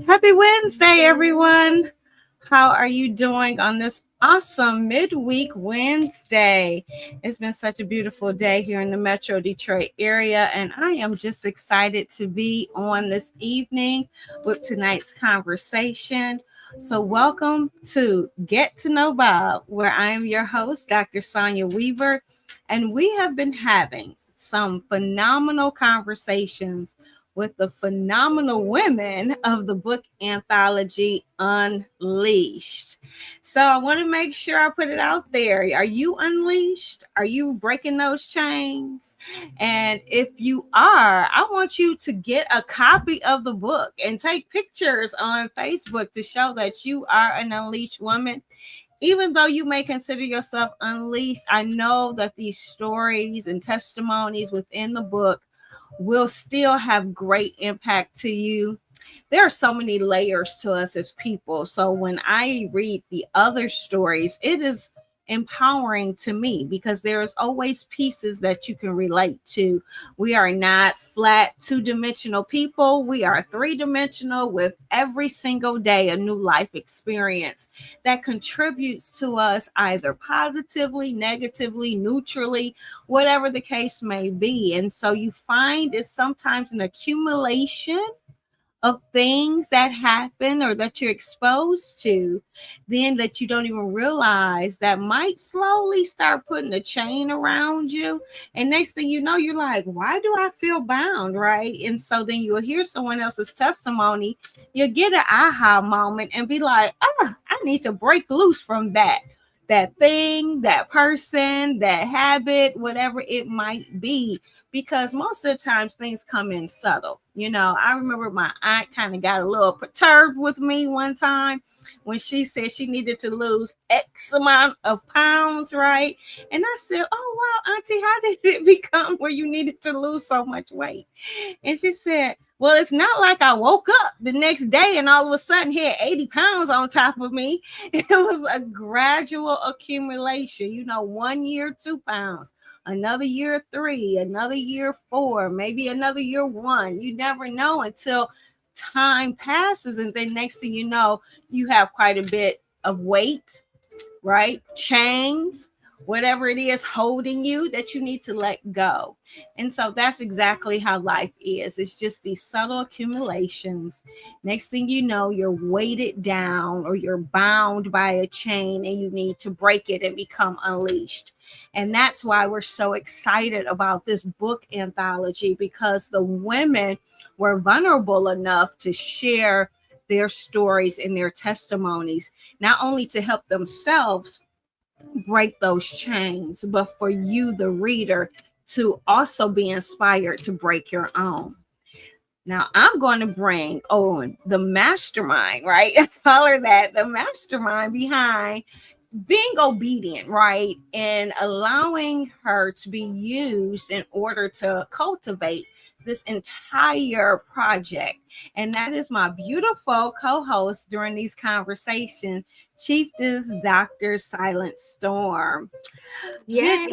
Happy Wednesday, everyone. How are you doing on this awesome midweek Wednesday? It's been such a beautiful day here in the Metro Detroit area, and I am just excited to be on this evening with tonight's conversation. So, welcome to Get to Know Bob, where I am your host, Dr. Sonia Weaver, and we have been having some phenomenal conversations with the phenomenal women of the book anthology Unleashed. So I want to make sure I put it out there. Are you unleashed? Are you breaking those chains? And if you are, I want you to get a copy of the book and take pictures on Facebook to show that you are an unleashed woman. Even though you may consider yourself unleashed, I know that these stories and testimonies within the book will still have great impact to you. There are so many layers to us as people. So when I read the other stories, it is empowering to me because there's always pieces that you can relate to. We are not flat two-dimensional people. We are three-dimensional with every single day a new life experience that contributes to us either positively, negatively, neutrally, whatever the case may be. And so you find it's sometimes an accumulation of things that happen or that you're exposed to, then that you don't even realize that might slowly start putting a chain around you. And next thing you know, you're like, why do I feel bound? Right. And so then you'll hear someone else's testimony, you'll get an aha moment and be like, I need to break loose from that thing, that person, that habit, whatever it might be, because most of the times things come in subtle. You know, I remember my aunt kind of got a little perturbed with me one time when she said she needed to lose X amount of pounds, right? And I said, oh, wow, Auntie, how did it become where you needed to lose so much weight? And she said, well, it's not like I woke up the next day and all of a sudden had 80 pounds on top of me. It was a gradual accumulation, you know, 1 year, 2 pounds, another year, 3, another year, 4, maybe another year, 1. You never know until time passes. And then next thing you know, you have quite a bit of weight, right? Chains, whatever it is holding you that you need to let go. And so that's exactly how life is. It's just these subtle accumulations. Next thing you know, you're weighted down or you're bound by a chain and you need to break it and become unleashed. And that's why we're so excited about this book anthology, because the women were vulnerable enough to share their stories and their testimonies, not only to help themselves break those chains, but for you, the reader, to also be inspired to break your own. Now, I'm going to bring on the mastermind, right? Call her that, the mastermind behind being obedient, right? And allowing her to be used in order to cultivate this entire project. And that is my beautiful co-host during these conversations, Chiefess Dr. Silent Storm. Yay! Good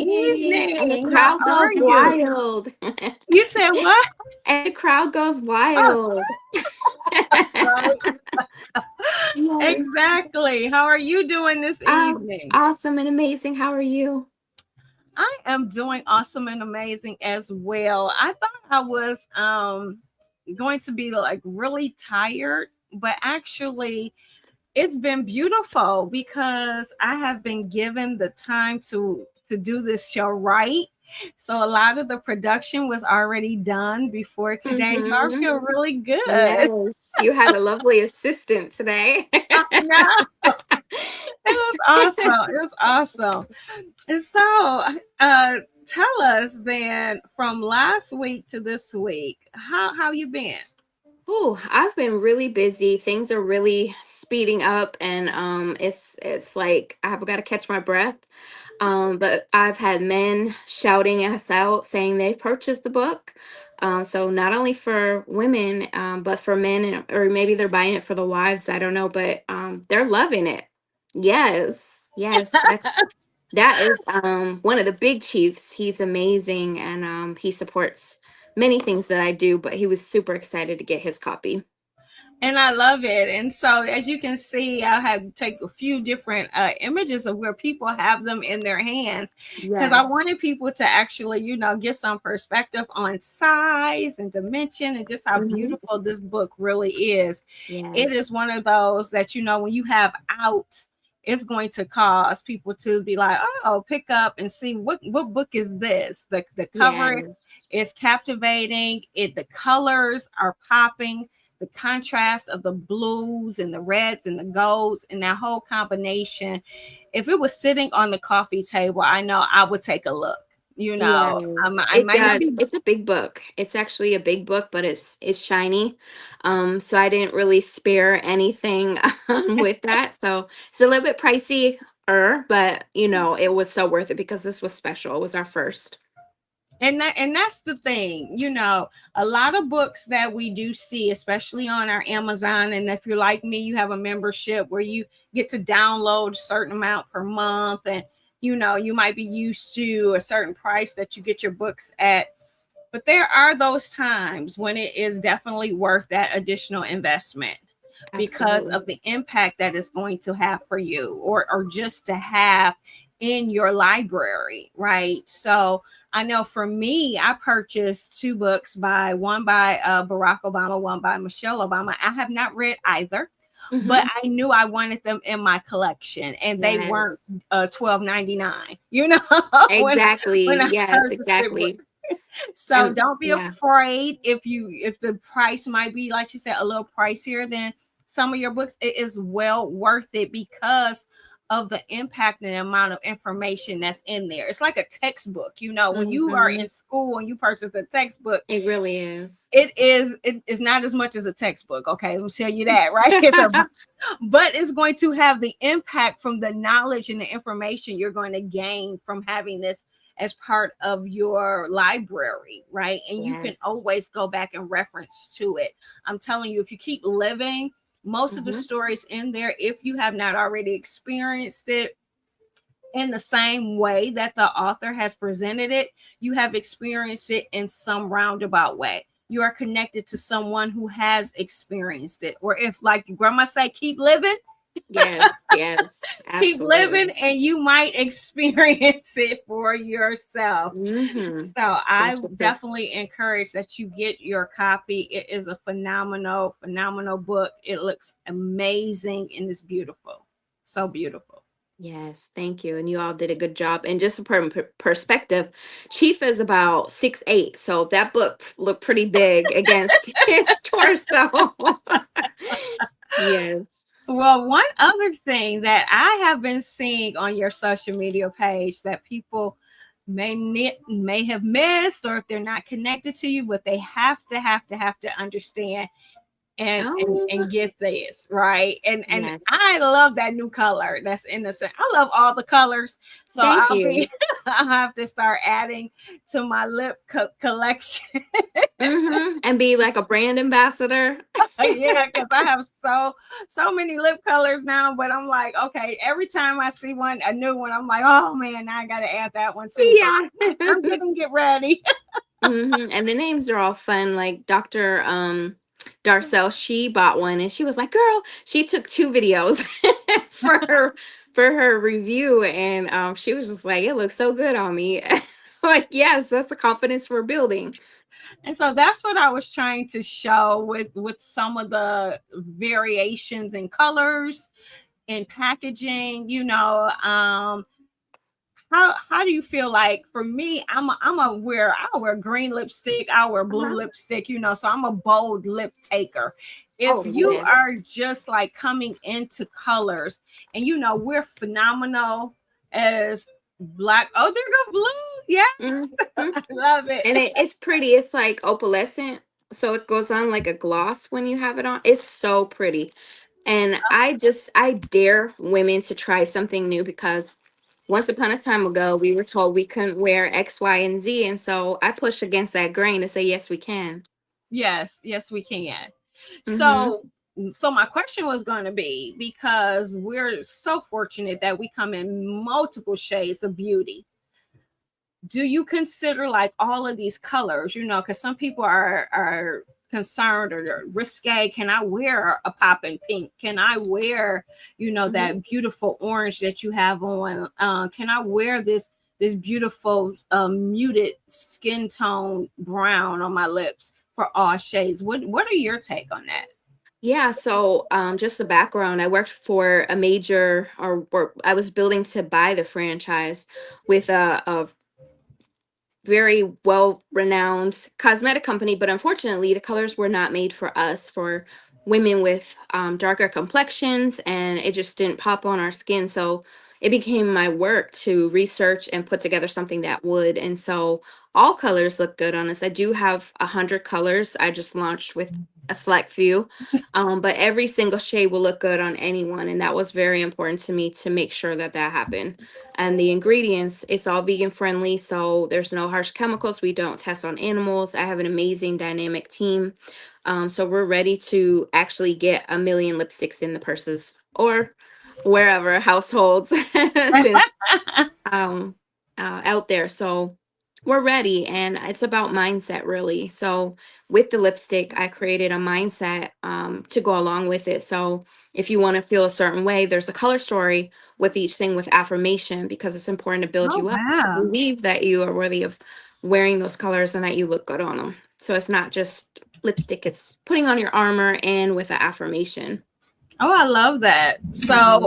And the evening. How crowd are goes you? wild. You said what? And the crowd goes Oh, wild. right. Yes. Exactly. How are you doing this evening? Awesome and amazing. How are you? I am doing awesome and amazing as well. I thought I was going to be like really tired, but actually it's been beautiful because I have been given the time to do this show right. So a lot of the production was already done before today. So I Mm-hmm. feel really good. Yes. You had a lovely assistant today. I know. It was awesome. It was awesome. So, tell us then from last week to this week, how you been? Oh, I've been really busy. Things are really speeding up, and it's like I've got to catch my breath. But I've had men shouting us out saying they've purchased the book. So not only for women, but for men, or maybe they're buying it for the wives. I don't know, but they're loving it. Yes, yes, that is one of the big chiefs. He's amazing, and he supports many things that I do, but he was super excited to get his copy. And I love it. And so, as you can see, I had to take a few different images of where people have them in their hands because I Yes. wanted people to actually, get some perspective on size and dimension and just how Hmm. beautiful this book really is. It is Yes. one of those that, when you have out, it's going to cause people to be like, oh, pick up and see what book is this. The cover Yes. is captivating. The colors are popping, the contrast of the blues and the reds and the golds and that whole combination. If it was sitting on the coffee table, I know I would take a look. Yes. I might not be. It's a big book. It's actually a big book, but it's shiny. So I didn't really spare anything with that. So it's a little bit pricey, but it was so worth it because this was special. It was our first. And that's the thing, a lot of books that we do see, especially on our Amazon, and if you're like me, you have a membership where you get to download a certain amount per month, and you might be used to a certain price that you get your books at. But there are those times when it is definitely worth that additional investment because Absolutely. of the impact that it's going to have for you, or just to have in your library, right? So I know for me, I purchased two books, one by Barack Obama, one by Michelle Obama. I have not read either, but Hmm. I knew I wanted them in my collection, and they weren't Yes. $12.99. When Exactly. I Yes, purchased it. exactly. So And don't be yeah. afraid if the price might be, like you said, a little pricier than some of your books. It is well worth it because of the impact and the amount of information that's in there. It's like a textbook. When you are Hmm. in school and you purchase a textbook, It really is. it is not as much as a textbook. Okay, let me tell you that, right? But it's going to have the impact from the knowledge and the information you're going to gain from having this as part of your library, right? And you can Yes. always go back and reference to it. I'm telling you, if you keep living, most of the Hmm. stories in there, if you have not already experienced it in the same way that the author has presented it, you have experienced it in some roundabout way. You are connected to someone who has experienced it. Or if, like your grandma say, keep living, Yes, yes, keep living, absolutely. and you might experience it for yourself. Hmm. So I That's the truth. definitely encourage that you get your copy. It is a phenomenal, phenomenal book. It looks amazing and it's beautiful. So beautiful. Yes, thank you. And you all did a good job. And just for perspective, Chief is about 6'8", so that book looked pretty big against his torso. Yes. Well, one other thing that I have been seeing on your social media page that people may have missed, or if they're not connected to you, but they have to understand and Oh, get this right. And yes. I love that new color that's in the set. I love all the colors, so Thank I'll be you. I'll have to start adding to my lip collection. And be like a brand ambassador. Yeah, because I have so mmany lip colors now. But I'm like, okay, every time I see a new one, I'm like, oh man, now I got to add that one too. So I'm getting Yes. it ready. And the names are all fun. Like Dr. Darcel, she bought one and she was like, "Girl," she took two videos for her review, and she was just like, "It looks so good on me." Like, yes, that's the confidence we're building. And so that's what I was trying to show with some of the variations in colors and packaging. How do you feel? Like for me, I'll wear green lipstick, I'll wear blue Uh-huh. lipstick, so I'm a bold lip taker. If Oh, you yes. are just like coming into colors, and we're phenomenal as black. Oh, there go blue. Yeah, Mhm. I love it. And it's pretty. It's like opalescent. So it goes on like a gloss when you have it on. It's so pretty. And I dare women to try something new because once upon a time ago, we were told we couldn't wear X, Y, and Z. And so I push against that grain to say, yes, we can. Yes, yes, we can. Mm-hmm. So my question was going to be, because we're so fortunate that we come in multiple shades of beauty, do you consider like all of these colors, because some people are concerned or risque? Can I wear a popping pink? Can I wear, Mm-hmm. that beautiful orange that you have on? Can I wear this beautiful muted skin tone brown on my lips for all shades? What are your take on that? Yeah, so just the background, I worked for a major, or I was building to buy the franchise with a very well renowned cosmetic company, but unfortunately, the colors were not made for us, for women with darker complexions, and it just didn't pop on our skin. So it became my work to research and put together something that would. And so all colors look good on us. I do have 100 colors. I just launched with a select few. But every single shade will look good on anyone. And that was very important to me to make sure that that happened. And the ingredients, it's all vegan friendly, so there's no harsh chemicals. We don't test on animals. I have an amazing dynamic team. So we're ready to actually get a million lipsticks in the purses or wherever households since um out there. So we're ready, and it's about mindset really. So with the lipstick, I created a mindset to go along with it. So if you want to feel a certain way, there's a color story with each thing with affirmation, because it's important to build Oh you up to wow. believe that you are worthy of wearing those colors and that you look good on them. So it's not just lipstick, it's putting on your armor and with an affirmation. Oh, I love that. Hmm.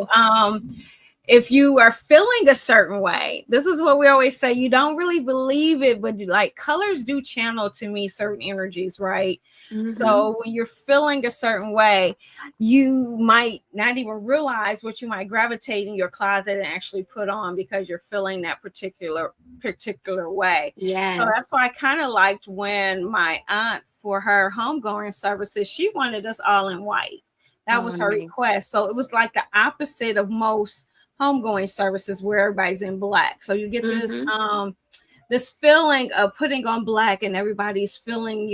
If you are feeling a certain way, this is what we always say, you don't really believe it, but like colors do channel to me certain energies, right? Hmm. So when you're feeling a certain way, you might not even realize what you might gravitate in your closet and actually put on because you're feeling that particular way. So that's Yes. why I kind of liked when my aunt, for her homegoing services, she wanted us all in white. That Oh, was her nice. request. So it was like the opposite of most homegoing services where everybody's in black. So you get Hmm. this feeling of putting on black and everybody's feeling,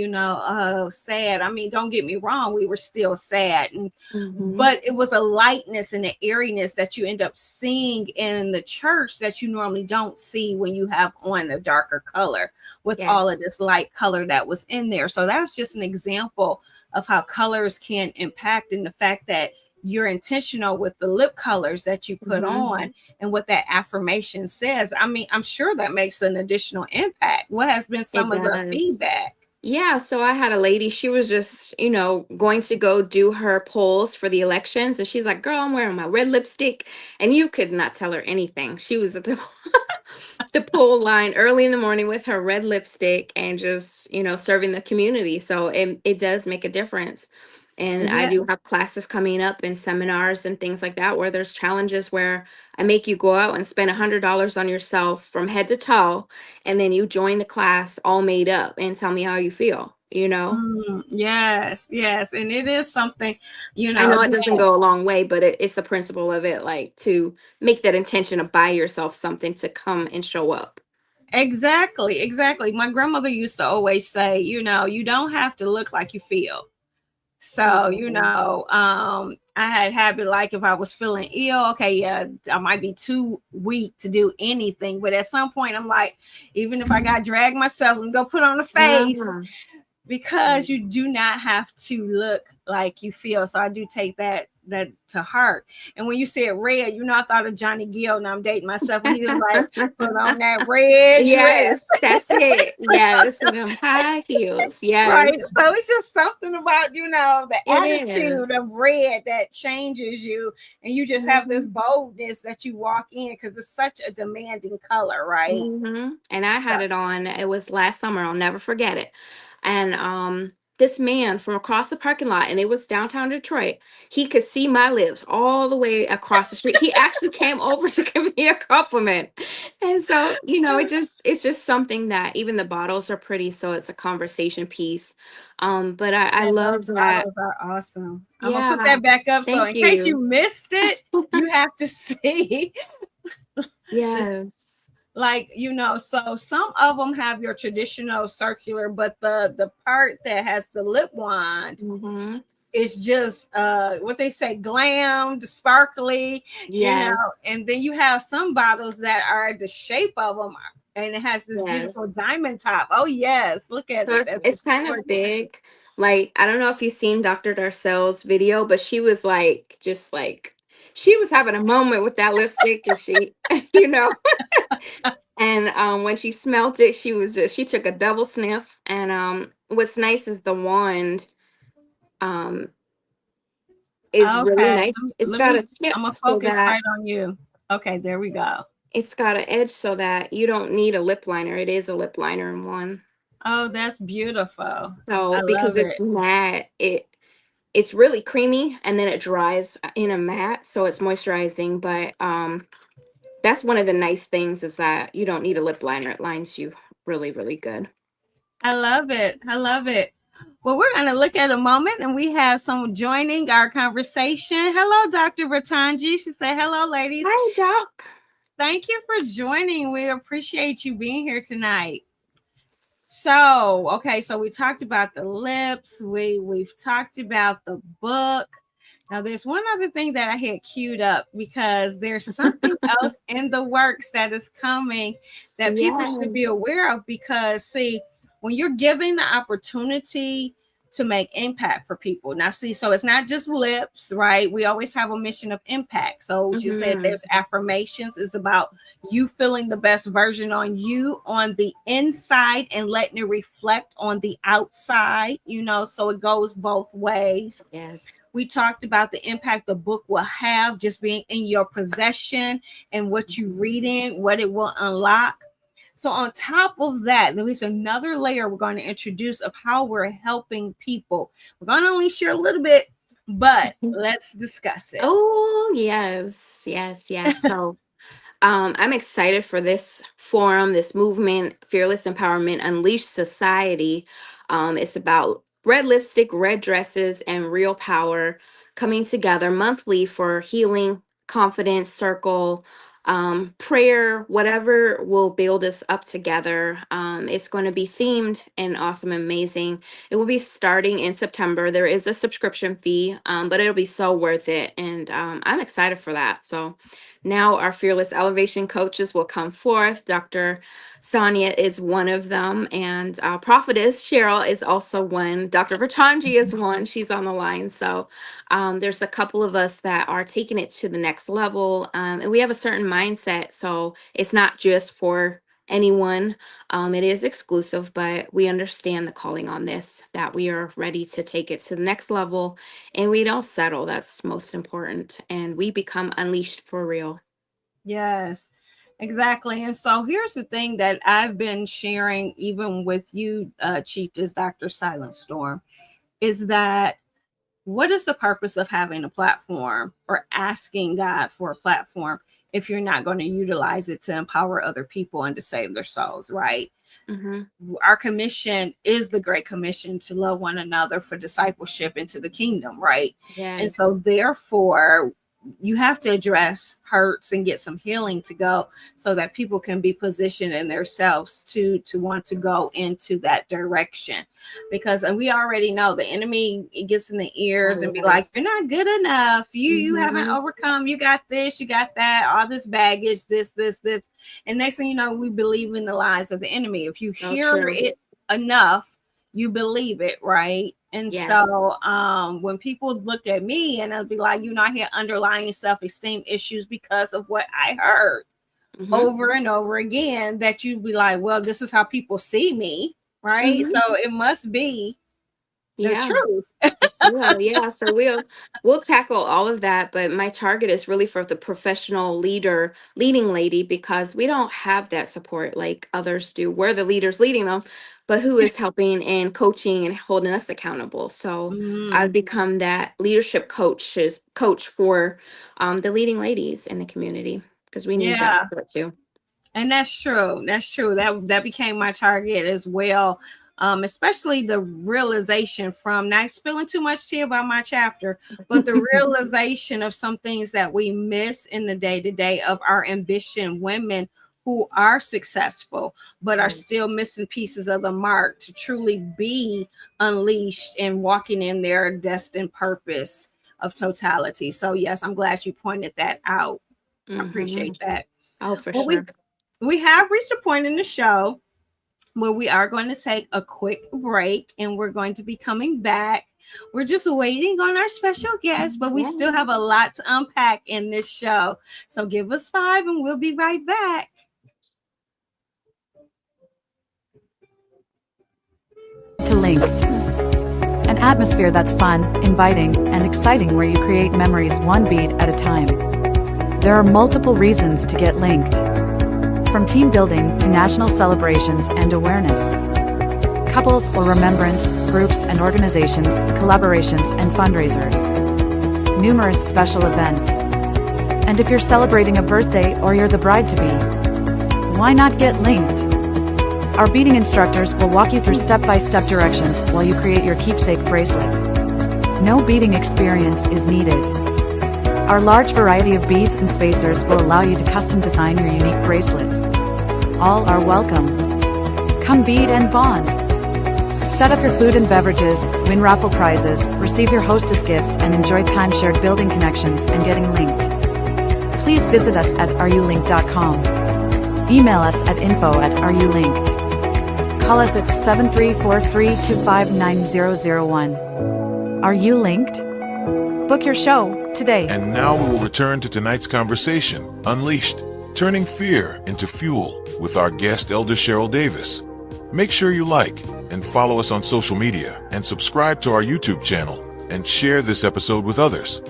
sad. I mean, don't get me wrong, we were still sad, Hmm. but it was a lightness and an airiness that you end up seeing in the church that you normally don't see when you have on a darker color with all of Yes. this light color that was in there. So that's just an example of how colors can impact, and the fact that you're intentional with the lip colors that you put Hmm. on and what that affirmation says. I mean, I'm sure that makes an additional impact. What has been It some of the does. feedback? Yeah, so I had a lady, she was just, going to go do her polls for the elections. And she's like, girl, I'm wearing my red lipstick. And you could not tell her anything. She was at the, the poll line early in the morning with her red lipstick and just, serving the community. So it does make a difference. And I Yeah. do have classes coming up and seminars and things like that where there's challenges where I make you go out and spend $100 on yourself from head to toe, and then you join the class all made up and tell me how you feel. Yes, yes. And it is something, I know it doesn't again, go a long way, but it's the principle of it, like to make that intention to buy yourself something to come and show up. exactly, exactly. My grandmother used to always say, you don't have to look like you feel. So, Exactly. I had habit, like if I was feeling ill, okay, yeah, I might be too weak to do anything. But at some point, I'm like, even if I got to drag myself and go put on a face, Uh-huh. because you do not have to look like you feel. So I do take that to heart. And when you said red, I thought of Johnny Gill. Now I'm dating myself when he was like, put on that red dress. Yes, that's it. Yes, them high heels. Right. Yes, So it's just something about, the it attitude of is. red that changes you. And you just have this Mhm. boldness that you walk in because it's such a demanding color, right? And I So, had it on. It was last summer. I'll never forget it. And this man from across the parking lot, and it was downtown Detroit. He could see my lips all the way across the street. He actually came over to give me a compliment. And so, it's just something that even the bottles are pretty, so it's a conversation piece. But I And those love that. bottles are awesome. I'm gonna put Yeah, that back up so thank in case you you. missed it, you have to see the Yes. like so some of them have your traditional circular, but the part that has the lip wand Hmm. is just what they say, glammed, sparkly, Yes. and then you have some bottles that are the shape of them, and it has this beautiful Yes. diamond top. Oh yes, look at So it. it's That's it's kind of gorgeous. big. Like, I don't know if you've seen Dr. Darcel's video, but she was like, just like, she was having a moment with that lipstick, and she, you know, and when she smelt it, she took a double sniff. And what's nice is the wand um is really Okay, nice. It's let got me. a tip I'm gonna so focus that right on you. Okay, there we go. it's got an edge so that you don't need a lip liner. It is a lip liner in one. Oh, that's beautiful. So I because love it's it. matte, it's really creamy, and then it dries in a matte, so it's moisturizing. But that's one of the nice things, is that you don't need a lip liner. It lines you really, really good. I love it. I love it. Well, we're going to look at a moment and we have someone joining our conversation. Hello, Dr. Ratanji. She said, hello, ladies. Hi, Doc. Thank you for joining. We appreciate you being here tonight. So, okay, so we talked about the lips. We've talked about the book. Now, there's one other thing that I had queued up because there's something else in the works that is coming that people should be Yes. aware of. Because, see, when you're given the opportunity to make impact for people, now, see, so it's not just lips, right? We always have a mission of impact. So, she said Hmm. there's affirmations, it's about you feeling the best version on you on the inside and letting it reflect on the outside, so it goes both ways. Yes. We talked about the impact the book will have just being in your possession and what you reading, what it will unlock. So on top of that, there is another layer we're going to introduce of how we're helping people. We're going to only share a little bit, but let's discuss it. Oh, yes, yes, yes. So I'm excited for this forum, this movement, Fearless Empowerment Unleashed Society. It's about red lipstick, red dresses, and real power coming together monthly for healing, confidence, circle, prayer, whatever will build us up together. It's going to be themed and awesome, amazing. It will be starting in September. There is a subscription fee, but it'll be so worth it. And I'm excited for that. So, now our fearless elevation coaches will come forth. Dr. Sonia is one of them, and Prophetess Cheryl is also one. Dr. Vertanji is one. She's on the line. So there's a couple of us that are taking it to the next level, and we have a certain mindset. So it's not just for anyone. It is exclusive, but we understand the calling on this, that we are ready to take it to the next level, and we don't settle. That's most important. And we become unleashed for real. Yes, exactly. And so here's the thing that I've been sharing, even with you, Chief, is Dr. Silent Storm, is that what is the purpose of having a platform or asking God for a platform if you're not going to utilize it to empower other people and to save their souls, right? Hmm. Our commission is the great commission to love one another for discipleship into the kingdom, right? And Yes. so therefore you have to address hurts and get some healing to go so that people can be positioned in themselves to want to go into that direction. Because and we already know the enemy, it gets in the ears and Oh, be like, yes. you're not good enough, you haven't Hmm. overcome, you got this, you got that, all this baggage, this. And next thing you know, we believe in the lies of the enemy. If you So hear true. it enough, you believe it, right? And Yes. so when people look at me and they'll be like, I hear underlying self-esteem issues because of what I heard Hmm. over and over again, that you'd be like, well, this is how people see me, right? Hmm. So it must be The Yeah. truth. It's real, yeah. So we'll tackle all of that, but my target is really for the professional leader, leading lady, because we don't have that support like others do. We're the leaders leading them, but who is helping and coaching and holding us accountable? So Mm, I've become that leadership coach for the leading ladies in the community because we need that yeah. support too. And that's true. That's true. That became my target as well. Especially the realization from not spilling too much tea about my chapter, but the realization of some things that we miss in the day to day of our ambition women who are successful, but are still Yes. missing pieces of the mark to truly be unleashed and walking in their destined purpose of totality. So, yes, I'm glad you pointed that out. I Hmm. appreciate that. Oh, for Well, sure. we have reached a point in the show where we are going to take a quick break and we're going to be coming back. We're just waiting on our special guest, but we still have a Yes. lot to unpack in this show. So give us 5 and we'll be right back. To Linked, an atmosphere that's fun, inviting, and exciting where you create memories one beat at a time. There are multiple reasons to get linked, from team building to national celebrations and awareness. Couples or remembrance, groups and organizations, collaborations and fundraisers. Numerous special events. And if you're celebrating a birthday or you're the bride to be, why not get linked? Our beading instructors will walk you through step-by-step directions while you create your keepsake bracelet. No beading experience is needed. Our large variety of beads and spacers will allow you to custom design your unique bracelet. All are welcome. Come bead and bond. Set up your food and beverages, win raffle prizes, receive your hostess gifts, and enjoy time shared building connections and getting linked. Please visit us at areyoulinked.com. Email us at info@areyoulinked. Call us at 7343259001. Are you linked? Book your show today. And now we will return to tonight's conversation, Unleashed, Turning Fear into Fuel, with our guest, Elder Cheryl Davis. Make sure you like and follow us on social media and subscribe to our YouTube channel and share this episode with others.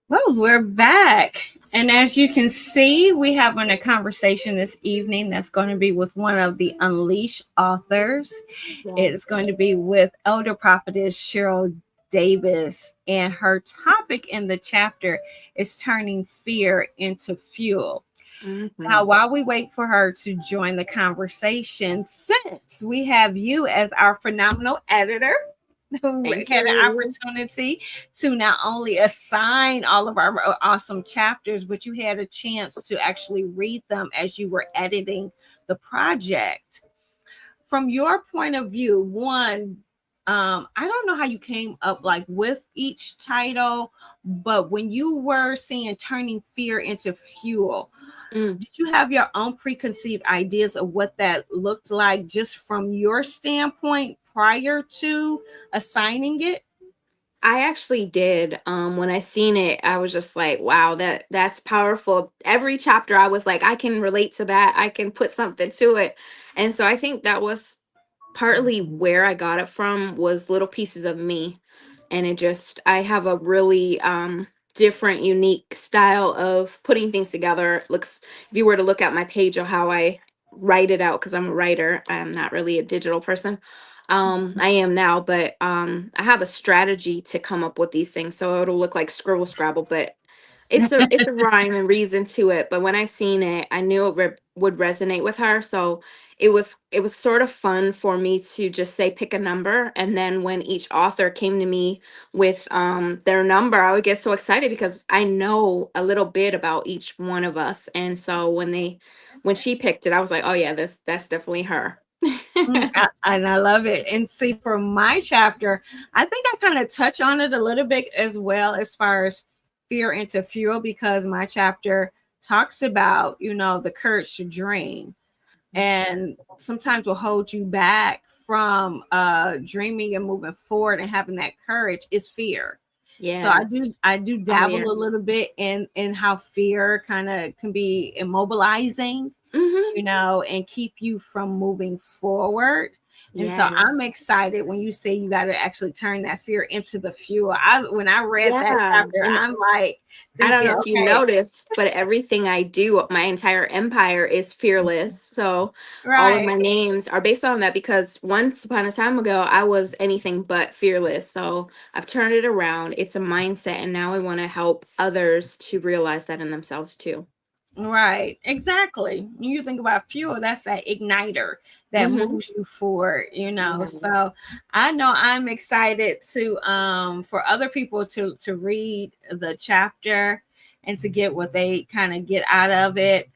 Well, we're back. And as you can see, we have a conversation this evening that's going to be with one of the Unleash authors. It's Yes. going to be with Elder Prophetess Cheryl Davis. And her topic in the chapter is turning fear into fuel. Hmm. Now, while we wait for her to join the conversation, since we have you as our phenomenal editor, who Thank had an you. opportunity to not only assign all of our awesome chapters, but you had a chance to actually read them as you were editing the project. From your point of view, one, I don't know how you came up like with each title, but when you were saying turning fear into fuel, Mm. did you have your own preconceived ideas of what that looked like just from your standpoint prior to assigning it? I actually did. When I seen it, I was just like, wow, that's powerful. Every chapter I was like, I can relate to that. I can put something to it. And so I think that was partly where I got it from was little pieces of me. And it just I have a really different, unique style of putting things together. It looks if you were to look at my page of how I write it out, because I'm a writer, I'm not really a digital person. I am now, but I have a strategy to come up with these things. So it'll look like scribble scrabble, but it's a rhyme and reason to it. But when I seen it, I knew it would resonate with her. So it was sort of fun for me to just say pick a number, and then when each author came to me with their number, I would get so excited because I know a little bit about each one of us. And so when she picked it, I was like, oh yeah, that's definitely her. And I love it. And see, for my chapter, I think I kind of touch on it a little bit as well as far as fear into fuel, because my chapter talks about, the courage to dream. And sometimes will hold you back from dreaming and moving forward and having that courage is fear. So Yes. I do Oh yeah. dabble a little bit in how fear kind of can be immobilizing, Mm-hmm. and keep you from moving forward. And so I'm Yes. excited when you say you got to actually turn that fear into the fuel. When I read that Yeah. chapter, And I'm like I don't thinking, know if you okay, noticed, but everything I do, my entire empire is fearless. So all of right, my names are based on that because once upon a time ago, I was anything but fearless. So I've turned it around. It's a mindset. And now I want to help others to realize that in themselves too. right, exactly. When you think about fuel, that's that igniter that Mm-hmm. moves you forward, Yes. So I know I'm excited to for other people to read the chapter and to get what they kind of get out of it,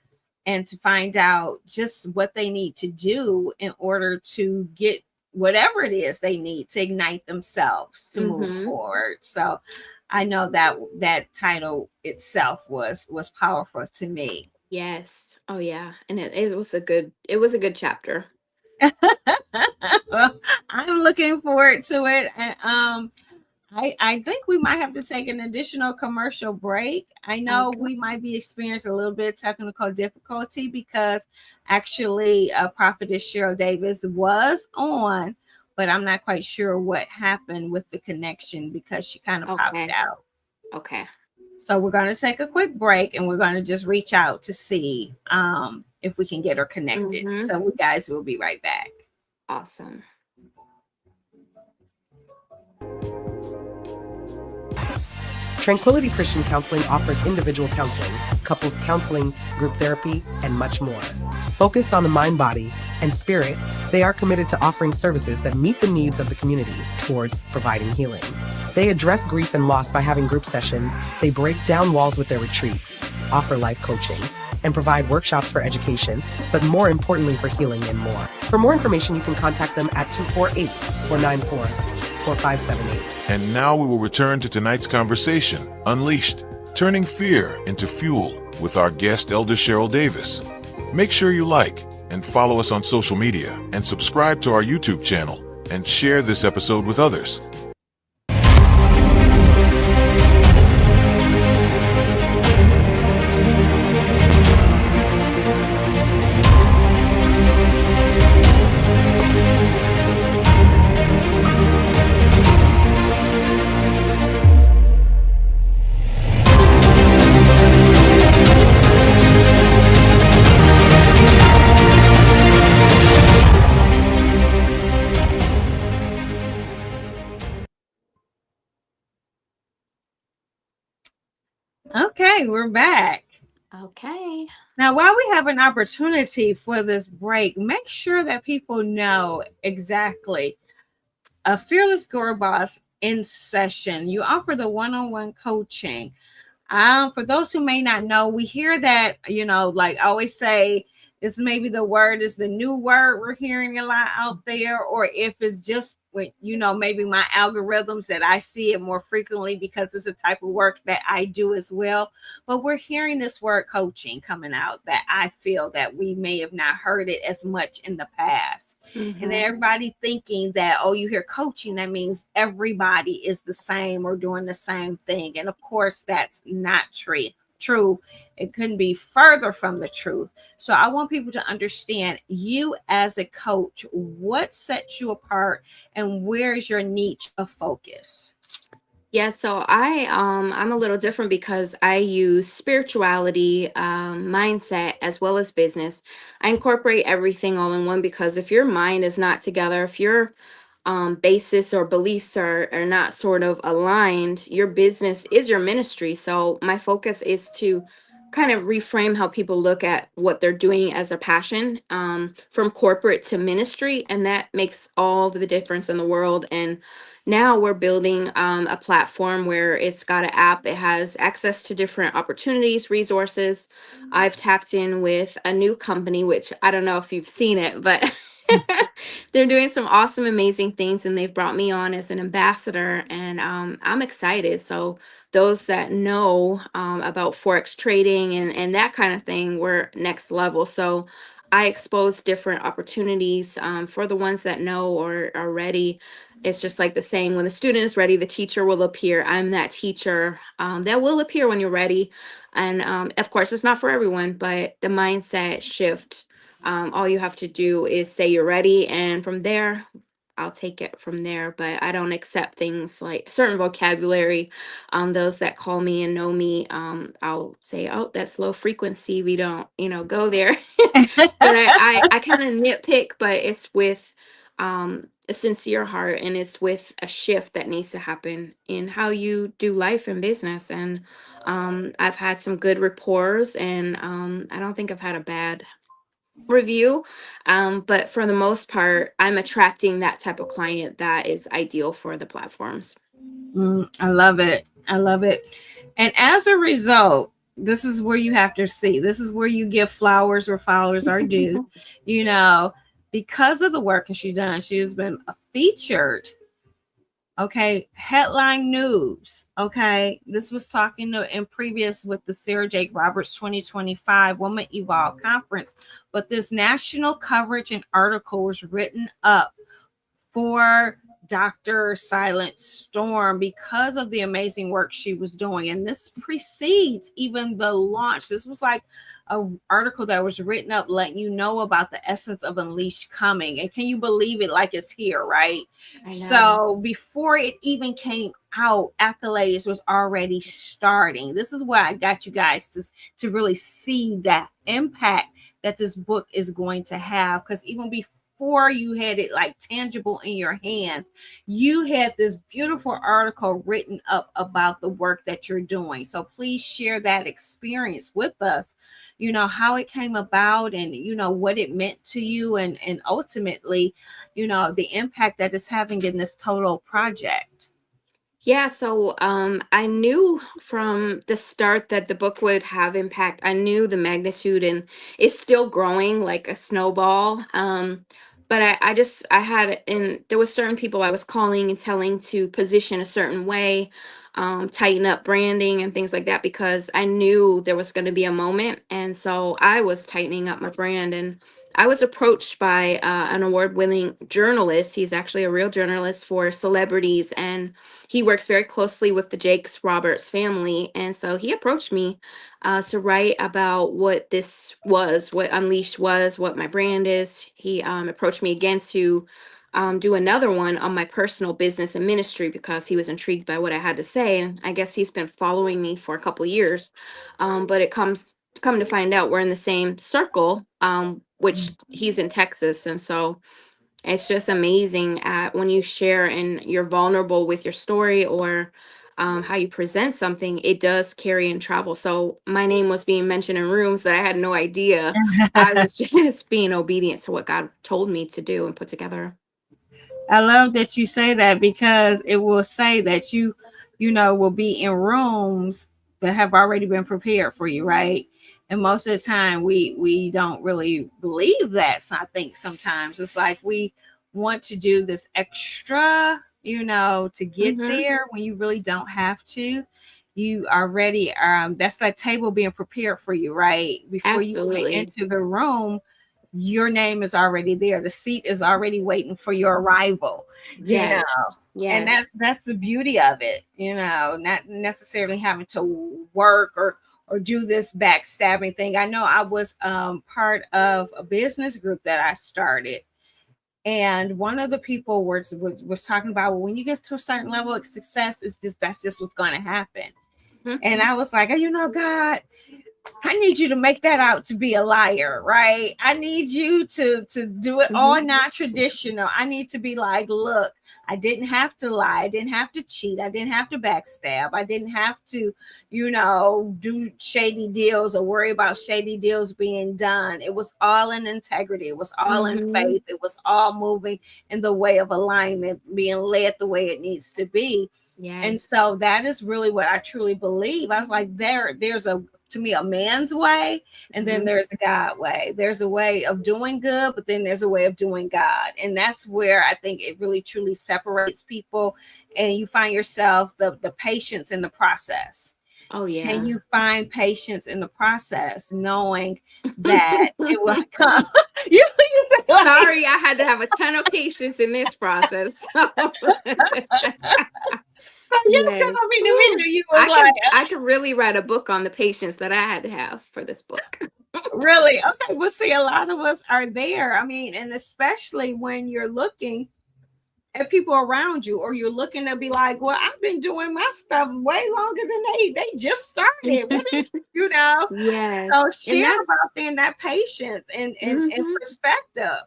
and to find out just what they need to do in order to get whatever it is they need to ignite themselves to move Mm-hmm. forward. So I know that that title itself was powerful to me. Yes. Oh yeah. And it was a good chapter. Well, I'm looking forward to it. And I think we might have to take an additional commercial break. I know Okay. we might be experiencing a little bit of technical difficulty because actually Prophetess Cheryl Davis was on, but I'm not quite sure what happened with the connection because she kind of popped Okay. out. Okay. So we're going to take a quick break and we're going to just reach out to see if we can get her connected. Mm-hmm. So we guys will be right back. Awesome. Tranquility Christian Counseling offers individual counseling, couples counseling, group therapy, and much more. Focused on the mind, body, and spirit, they are committed to offering services that meet the needs of the community towards providing healing. They address grief and loss by having group sessions, they break down walls with their retreats, offer life coaching, and provide workshops for education, but more importantly for healing and more. For more information, you can contact them at 248 494 4578. And now we will return to tonight's conversation, Unleashed, turning fear into fuel, with our guest, Elder Cheryl Davis. Make sure you like and follow us on social media and subscribe to our YouTube channel and share this episode with others. Okay, we're back. Okay. Now, while we have an opportunity for this break, make sure that people know exactly a Fearless Girl Boss in session. You offer the one on one coaching. For those who may not know, we hear that, like I always say, is maybe the word is the new word we're hearing a lot out there, or if it's just with, maybe my algorithms that I see it more frequently because it's a type of work that I do as well. But we're hearing this word coaching coming out that I feel that we may have not heard it as much in the past. And then Mm-hmm. everybody thinking that, oh, you hear coaching, that means everybody is the same or doing the same thing. And of course, that's not true. It couldn't be further from the truth. So I want people to understand you as a coach, what sets you apart and where's your niche of focus? Yeah, so I'm a little different because I use spirituality, mindset as well as business. I incorporate everything all in one because if your mind is not together, if your basis or beliefs are not sort of aligned, your business is your ministry. So my focus is to kind of reframe how people look at what they're doing as a passion, from corporate to ministry, and that makes all the difference in the world. And now we're building a platform where it's got an app. It has access to different opportunities, resources. I've tapped in with a new company, which I don't know if you've seen it, but they're doing some awesome, amazing things, and they've brought me on as an ambassador, and I'm excited. So those that know about forex trading and that kind of thing, we're next level. So I expose different opportunities for the ones that know or are ready. It's just like the saying, when the student is ready, the teacher will appear. I'm that teacher that will appear when you're ready. And of course, it's not for everyone, but the mindset shift, all you have to do is say you're ready. And from there, I'll take it from there. But I don't accept things like certain vocabulary. Those that call me and know me, I'll say, oh, that's low frequency. We don't, go there. But I kind of nitpick, but it's with a sincere heart, and it's with a shift that needs to happen in how you do life and business. And I've had some good rapports, and I don't think I've had a bad review. But for the most part, I'm attracting that type of client that is ideal for the platforms. I love it. I love it. And as a result, this is where you have to see. This is where you give flowers where flowers are due. You know, because of the work that she's done, she has been featured. Okay, headline news. Okay, this was talking to, in previous with the Sarah Jake Roberts 2025 Woman Evolve Conference, but this national coverage and article was written up for Dr. Silent Storm because of the amazing work she was doing. And this precedes even the launch. This was like an article that was written up letting you know about the essence of Unleashed coming. And can you believe it? Like it's here, right? I know. So before it even came out, accolades was already starting. This is why I got you guys to really see that impact that this book is going to have. Because even before you had it like tangible in your hands, you had this beautiful article written up about the work that you're doing. So please share that experience with us, how it came about, and what it meant to you, and ultimately, the impact that it's having in this total project. Yeah, so I knew from the start that the book would have impact. I knew the magnitude, and it's still growing like a snowball. But I had, and there was certain people I was calling and telling to position a certain way, tighten up branding and things like that, because I knew there was going to be a moment. And so I was tightening up my brand, and I was approached by an award-winning journalist. He's actually a real journalist for celebrities, and he works very closely with the Jakes Roberts family. And so he approached me to write about what this was, what Unleashed was, what my brand is. He approached me again to do another one on my personal business and ministry, because he was intrigued by what I had to say. And I guess he's been following me for a couple years. But it come to find out we're in the same circle, which he's in Texas. And so it's just amazing at when you share and you're vulnerable with your story, or how you present something, it does carry and travel. So my name was being mentioned in rooms that I had no idea. I was just being obedient to what God told me to do and put together. I love that you say that, because it will say that will be in rooms that have already been prepared for you, right? And most of the time we don't really believe that. So I think sometimes it's like we want to do this extra, to get Mm-hmm. there when you really don't have to. You already that's that table being prepared for you, right? Before you went Absolutely. into the room, your name is already there. The seat is already waiting for your arrival, you know. Yes. And that's Yes. that's the beauty of it, not necessarily having to work or do this backstabbing thing. I know I was part of a business group that I started, and one of the people was talking about, well, when you get to a certain level of success, that's just what's going to happen. Mhm. And I was like, God, I need you to make that out to be a liar, right? I need you to do it all Mhm. non-traditional. I need to be like, look, I didn't have to lie. I didn't have to cheat. I didn't have to backstab. I didn't have to, do shady deals or worry about shady deals being done. It was all in integrity. It was all in Mhm. faith. It was all moving in the way of alignment, being led the way it needs to be. And Yes. so that is really what I truly believe. I was like, there's to me, a man's way, and then Mhm. there's the God way. There's a way of doing good, but then there's a way of doing God. And that's where I think it really truly separates people, and you find yourself the patience in the process. Oh Can yeah. you find patience in the process, knowing that it will come? you Sorry, I had to have a ton of patience in this process. Yeah, because Yes. I mean, the Whew. video you was like, I could really write a book on the patience that I had to have for this book. really? Okay, well, see, a lot of us are there. I mean, and especially when you're looking at people around you, or you're looking to be like, well, I've been doing my stuff way longer than they just started. What is, you know? So Yes. And share about that's then that patience and mhm. perspective.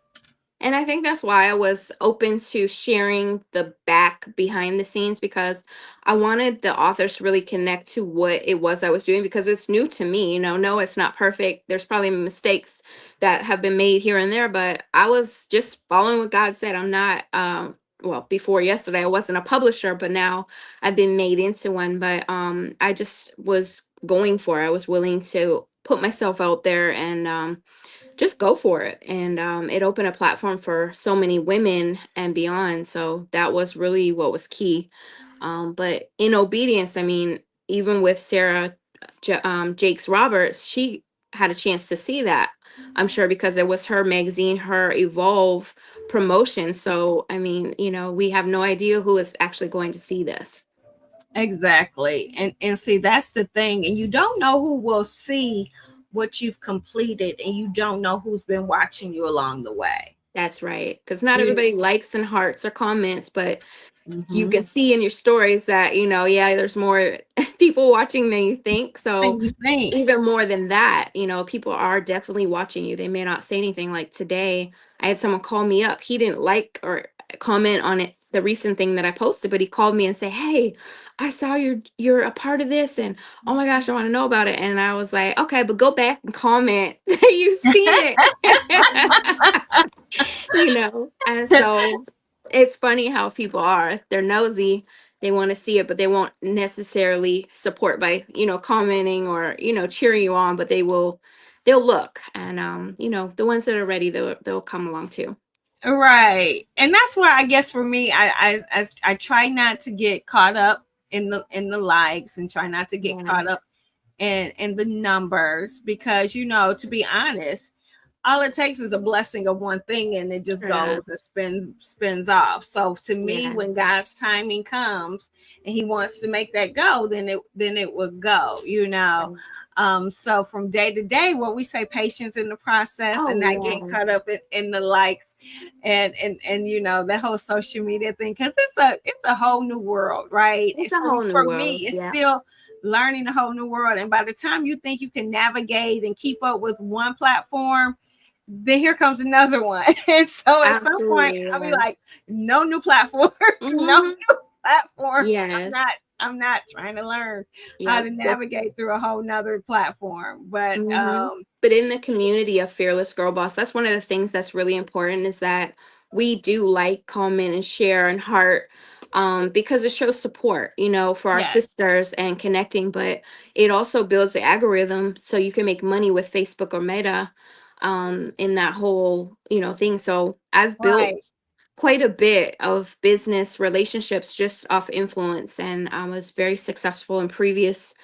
And I think that's why I was open to sharing the back behind the scenes, because I wanted the authors to really connect to what it was I was doing, because it's new to me. No, it's not perfect. There's probably mistakes that have been made here and there, but I was just following what God said. I'm not, well, before yesterday, I wasn't a publisher, but now I've been made into one. But I just was going for it. I was willing to put myself out there and, just go for it. And it opened a platform for so many women and beyond. So that was really what was key. But in obedience, I mean, even with Sarah Jakes Roberts, she had a chance to see that. I'm sure because it was her magazine, her Evolve promotion. So, I mean, we have no idea who is actually going to see this. Exactly. And see, that's the thing. And you don't know who will see what you've completed, and you don't know who's been watching you along the way. That's right. Because not You, everybody likes and hearts or comments, but you mm-hmm. can see in your stories that, yeah, there's more people watching than you think. So And you think, even more than that, people are definitely watching you. They may not say anything. Like today, I had someone call me up. He didn't like or comment on it, the recent thing that I posted, but he called me and say, "Hey, I saw you're a part of this, and oh my gosh, I want to know about it." And I was like, "Okay, but go back and comment that you've seen it." And so it's funny how people are. If they're nosy, they want to see it, but they won't necessarily support by, commenting or, cheering you on, but they'll look. And the ones that are ready, they'll come along too. right. And that's why I guess for me, I try not to get caught up in the likes, and try not to get caught Yes. up in the numbers, because to be honest, all it takes is a blessing of one thing, and it just goes and Correct. spins off. So to me, when Yes. God's timing comes and he wants to make that go, then it will go. Right. So from day to day, what we say, patience in the process, Oh and not getting caught yes. up in the likes, and the whole social media thing, because it's a whole new world, right? It's And a whole new for me, world. it's Yes. still learning a whole new world. And by the time you think you can navigate and keep up with one platform, then here comes another one. And so at some point, Absolutely. I'll be like, Yes. no new platforms, no Hmm. new platforms. Yes. I'm not trying to learn how to Yep. navigate through a whole nother platform. But Hmm. But in the community of Fearless Girl Boss, that's one of the things that's really important, is that we do like, comment, and share and heart, because it shows support, for our yes, sisters and connecting. But it also builds the algorithm so you can make money with Facebook or Meta, in that whole, thing. So I've right. built quite a bit of business relationships just off influence, and I was very successful in previous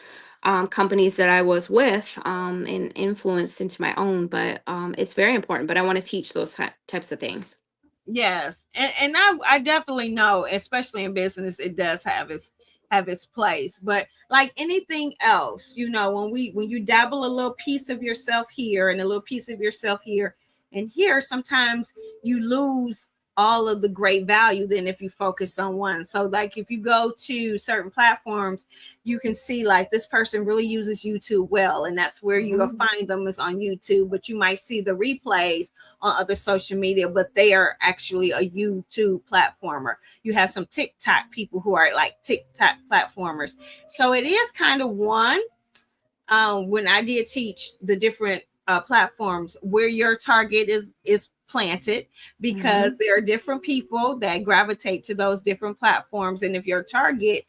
companies that I was with, and influenced into my own. But it's very important. But I want to teach those types of things. Yes, and I definitely know, especially in business, it does have its place. But like anything else, when you dabble a little piece of yourself here and a little piece of yourself here and here, sometimes you lose all of the great value than if you focus on one. So like if you go to certain platforms, you can see like this person really uses YouTube well, and that's where you will Mhm. find them, is on YouTube. But you might see the replays on other social media, but they are actually a YouTube platformer. You have some TikTok people who are like TikTok platformers. So it is kind of one. When I did teach the different platforms, where your target is planted, because Mhm. there are different people that gravitate to those different platforms. And if your target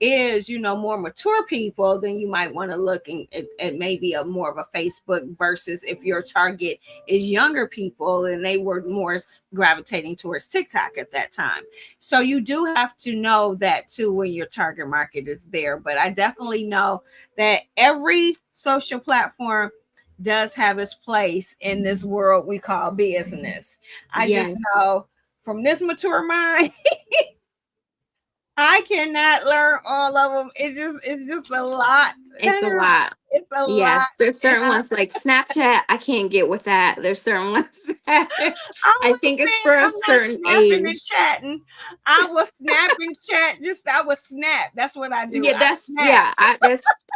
is more mature people, then you might want to look at maybe a more of a Facebook, versus if your target is younger people and they were more gravitating towards TikTok at that time. So you do have to know that too when your target market is there. But I definitely know that every social platform does have its place in this world we call business. I just Yes, know from this mature mind, I cannot learn all of them. It's just a lot. it's a lot. It's a lot. Yes, there's And certain ones like Snapchat. I can't get with that. There's certain ones that I I was think it's saying for a I'm not certain snapping and age. chatting. I was snapping chat. I was snap. That's what I do. Yeah, I that's snap. yeah.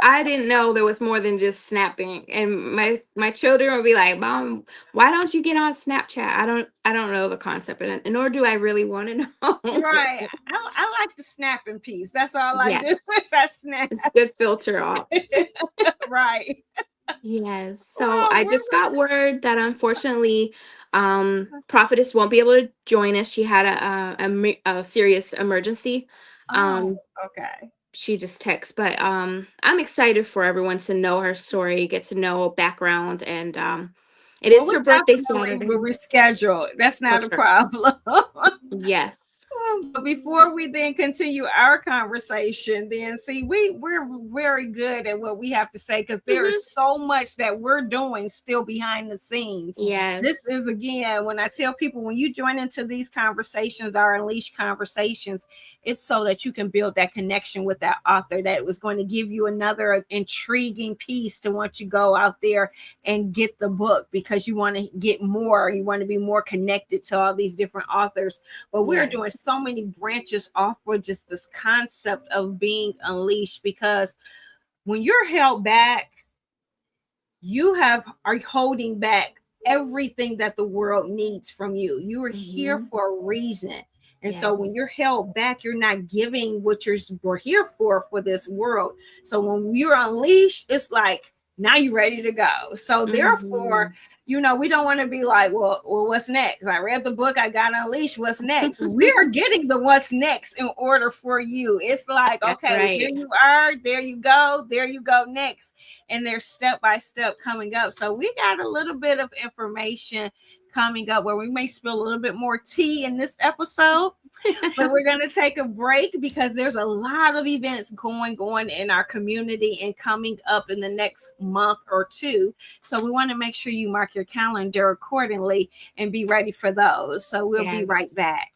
I didn't know there was more than just snapping. And my children would be like, "Mom, why don't you get on Snapchat?" I don't know the concept, and nor do I really want to know. Right. I like the snapping piece. That's all I do Yes, is I snap. it's good filter ops. Right. Yes. So Well, I we're just got word that unfortunately, Prophetess won't be able to join us. She had a serious emergency. oh, Um, okay. she just texts, but I'm excited for everyone to know her story, get to know background, and it Well, is we her birthday definitely will Saturday reschedule. That's for not a sure. problem. Yes. But before we then continue our conversation, then see, we're very good at what we have to say because there Hmm. is so much that we're doing still behind the scenes. This Yes. is again when I tell people when you join into these conversations, our unleashed conversations, it's so that you can build that connection with that author that was going to give you another intriguing piece to once you go out there and get the book because you want to get more, you want to be more connected to all these different authors. But we're doing Yes. so many branches off for just this concept of being unleashed because when you're held back, you are holding back everything that the world needs from you. You are here Hmm. for a reason. And so Yes. when you're held back, you're not giving what we're here for this world. So when you're unleashed, it's like now you're ready to go. So therefore, Hmm. we don't want to be like, well, what's next? I read the book, I got unleashed. What's next? We are getting the what's next in order for you. It's like, That's okay, here right. you are, there you go next, and they're step by step coming up. So we got a little bit of information coming up where we may spill a little bit more tea in this episode, but we're going to take a break because there's a lot of events going on in our community and coming up in the next month or two. So we want to make sure you mark your calendar accordingly and be ready for those. So we'll be right Yes. back.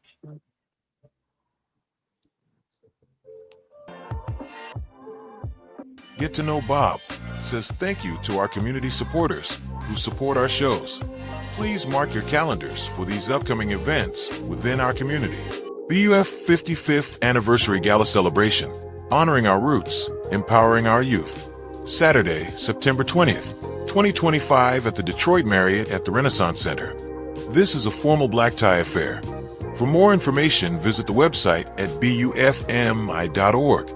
Get to know Bob says thank you to our community supporters who support our shows. Please mark your calendars for these upcoming events within our community. BUF 55th Anniversary Gala Celebration, honoring our roots, empowering our youth. Saturday, September 20th, 2025 at the Detroit Marriott at the Renaissance Center. This is a formal black tie affair. For more information, visit the website at bufmi.org.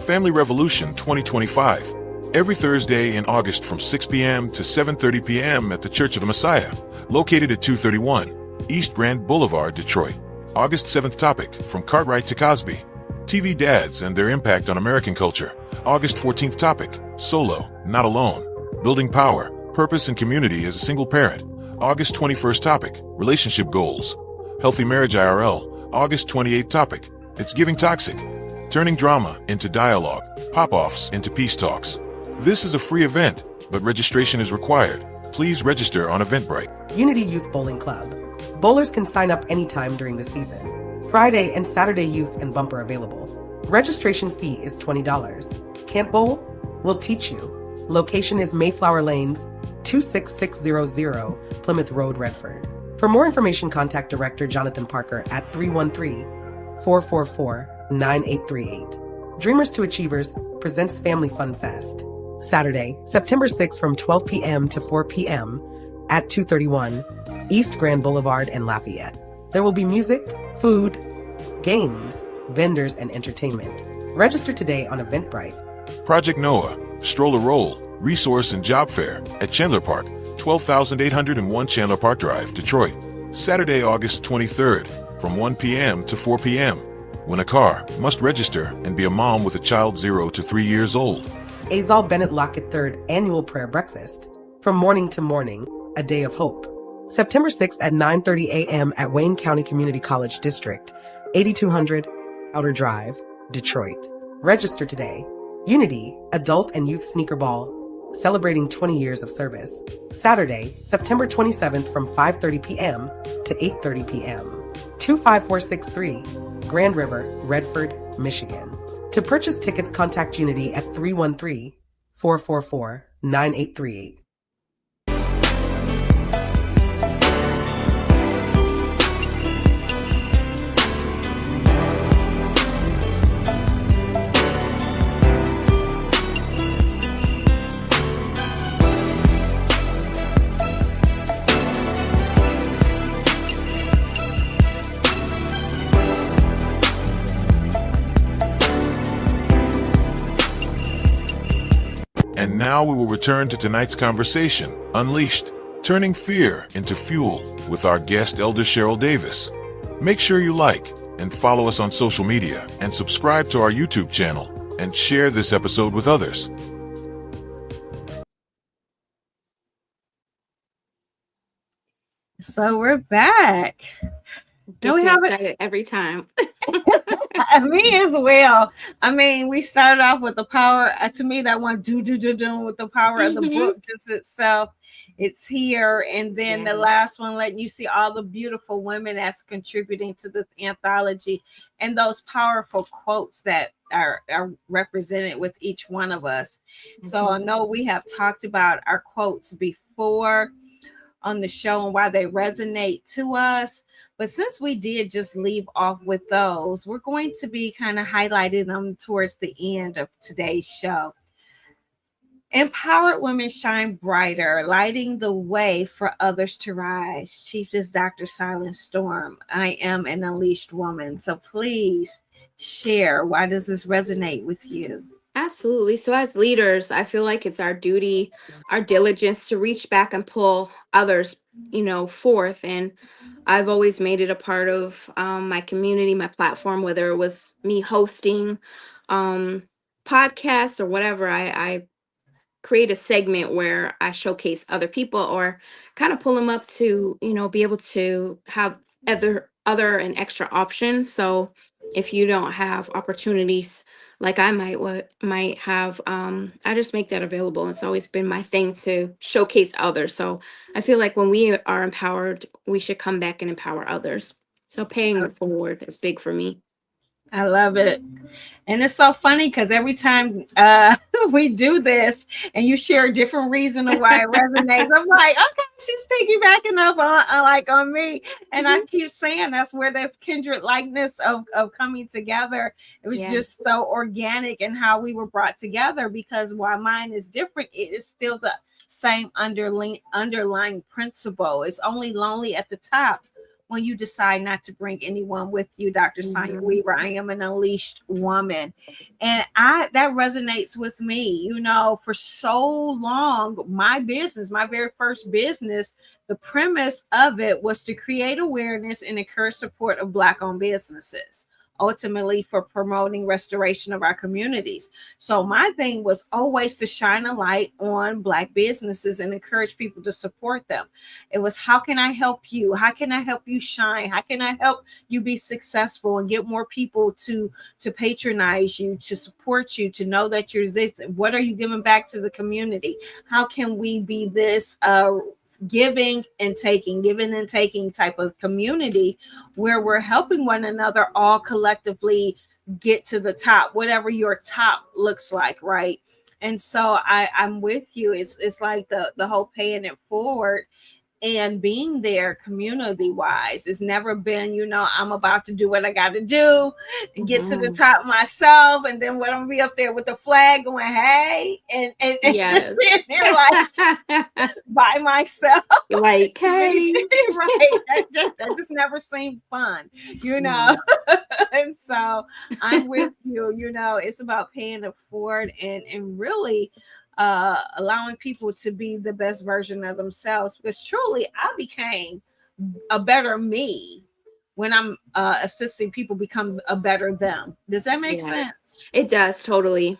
Family Revolution 2025, every Thursday in August from 6 p.m. to 7:30 p.m. at the Church of the Messiah, located at 231 East Grand Boulevard, Detroit. August 7th topic, From Cartwright to Cosby, TV dads and their impact on American culture. August 14th topic, Solo, Not Alone, Building Power, Purpose and Community as a Single Parent. August 21st topic, Relationship Goals, Healthy Marriage IRL. August 28th topic, It's Giving Toxic, Turning Drama into Dialogue, Pop-Offs into Peace Talks. This is a free event, but registration is required. Please register on Eventbrite. Unity Youth Bowling Club. Bowlers can sign up anytime during the season. Friday and Saturday youth and bumper available. Registration fee is $20. Can't bowl? We'll teach you. Location is Mayflower Lanes, 26600 Plymouth Road, Redford. For more information, contact Director Jonathan Parker at 313-444-9838. Dreamers to Achievers presents Family Fun Fest. Saturday, September 6th from 12 p.m. to 4 p.m. at 231 East Grand Boulevard in Lafayette. There will be music, food, games, vendors, and entertainment. Register today on Eventbrite. Project Noah, Stroller Roll, Resource and Job Fair at Chandler Park, 12,801 Chandler Park Drive, Detroit. Saturday, August 23rd from 1 p.m. to 4 p.m. Win a car, must register, and be a mom with a child 0 to 3 years old. Azal Bennett Lockett Third Annual Prayer Breakfast. From morning to morning, a day of hope. September 6th at 9:30 a.m. at Wayne County Community College District, 8200 Outer Drive, Detroit. Register today. Unity, Adult and Youth Sneaker Ball, celebrating 20 years of service. Saturday, September 27th from 5:30 p.m. to 8:30 p.m. 25463 Grand River, Redford, Michigan. To purchase tickets, contact Unity at 313-444-9838. And now we will return to tonight's conversation, Unleashed, turning fear into fuel, with our guest, Elder Cheryl Davis. Make sure you like and follow us on social media and subscribe to our YouTube channel and share this episode with others. So we're back. Gets we me have it. excited every time. Me as well. I mean, we started off with the power. To me, that one do with the power of the Mhm. book just itself. It's here, and then the Yes. last one letting you see all the beautiful women that's contributing to this anthology, and those powerful quotes that are represented with each one of us. So I Mhm. know we have talked about our quotes before on the show and why they resonate to us. But since we did just leave off with those, we're going to be kind of highlighting them towards the end of today's show. Empowered women shine brighter, lighting the way for others to rise. Chief is Dr. Silent Storm. I am an unleashed woman. So please share. Why does this resonate with you? Absolutely. So, as leaders, I feel like it's our duty, our diligence to reach back and pull others, forth. And I've always made it a part of my community, my platform, whether it was me hosting um, podcasts or whatever. I create a segment where I showcase other people or kind of pull them up to, be able to have other and extra options. So if you don't have opportunities like I might have, I just make that available. It's always been my thing to showcase others. So I feel like when we are empowered, we should come back and empower others. So paying it forward is big for me. I love it. And it's so funny because every time we do this and you share a different reason of why it resonates, I'm like, okay, she's piggybacking up on me. And I Mhm. keep saying that's where that kindred likeness of coming together. It was Yes. just so organic in how we were brought together because while mine is different, it is still the same underlying principle. It's only lonely at the top when you decide not to bring anyone with you, Dr. Sonia Mhm. Weaver. I am an unleashed woman. And I that resonates with me. For so long, my business, my very first business, the premise of it was to create awareness and encourage support of Black-owned businesses, ultimately for promoting restoration of our communities. So my thing was always to shine a light on Black businesses and encourage people to support them. It was, how can I help you? How can I help you shine? How can I help you be successful and get more people to patronize you, to support you, to know that you're this? What are you giving back to the community? How can we be this giving and taking type of community where we're helping one another all collectively get to the top, whatever your top looks like, right? And so I'm with you. It's like the whole paying it forward and being there community wise. It's never been, I'm about to do what I got to do and get to the Mhm. top myself. And then when I'm gonna be up there with the flag going, hey, and just Yes. sitting there like by myself. Like, To me, hey. right? That just never seemed fun, you know. No. And so I'm with you. It's about paying it forward and really allowing people to be the best version of themselves. Because truly, I became a better me when I'm assisting people become a better them. Does that make Yes, sense? it does totally.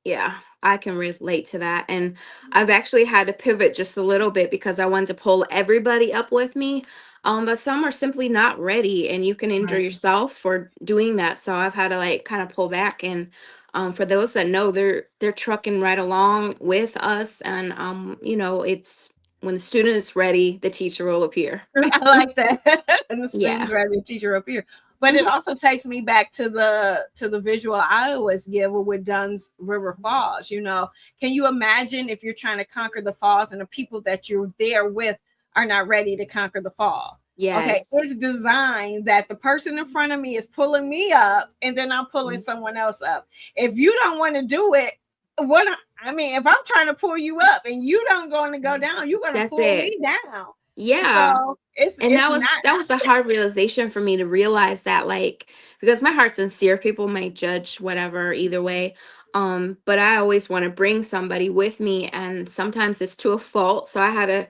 Yeah, I can relate to that. And I've actually had to pivot just a little bit because I wanted to pull everybody up with me. But some are simply not ready, and you can injure Right. yourself for doing that. So I've had to like kind of pull back and For those that know, they're trucking right along with us, and it's when the student is ready, the teacher will appear. I like that. And the Yeah. student driving teacher up here. But it Mhm. also takes me back to the visual I always give with Dunn's River Falls. Can you imagine if you're trying to conquer the falls and the people that you're there with are not ready to conquer the fall? Okay, Yes. it's designed that the person in front of me is pulling me up and then I'm pulling Mhm. someone else up. If you don't want to do it, what I mean, if I'm trying to pull you up and you don't going to go down, you're going to That's pull it. me down. Yeah. So it's And it's that was not. that was a hard realization for me to realize that, like, because my heart's sincere, people may judge whatever either way. But I always want to bring somebody with me, and sometimes it's to a fault. So I had to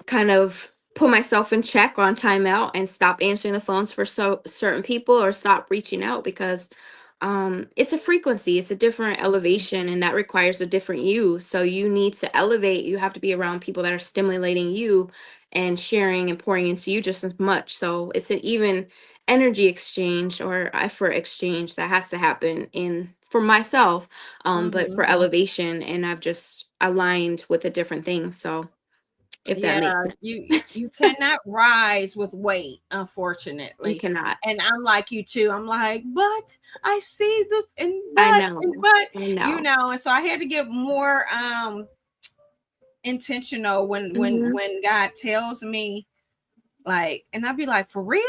kind of put myself in check on timeout and stop answering the phones for certain people, or stop reaching out, because it's a frequency, it's a different elevation, and that requires a different you. So you need to elevate, you have to be around people that are stimulating you and sharing and pouring into you just as much. So it's an even energy exchange or effort exchange that has to happen in for myself, but Mhm. for elevation, and I've just aligned with a different thing. So if that Yeah, makes sense. you cannot rise with weight, You unfortunately. cannot. And I'm like you too. I'm like, but I see this and I and know. I know. and so I had to get more intentional when when Hmm. when God tells me, like, and I'd be like, for real?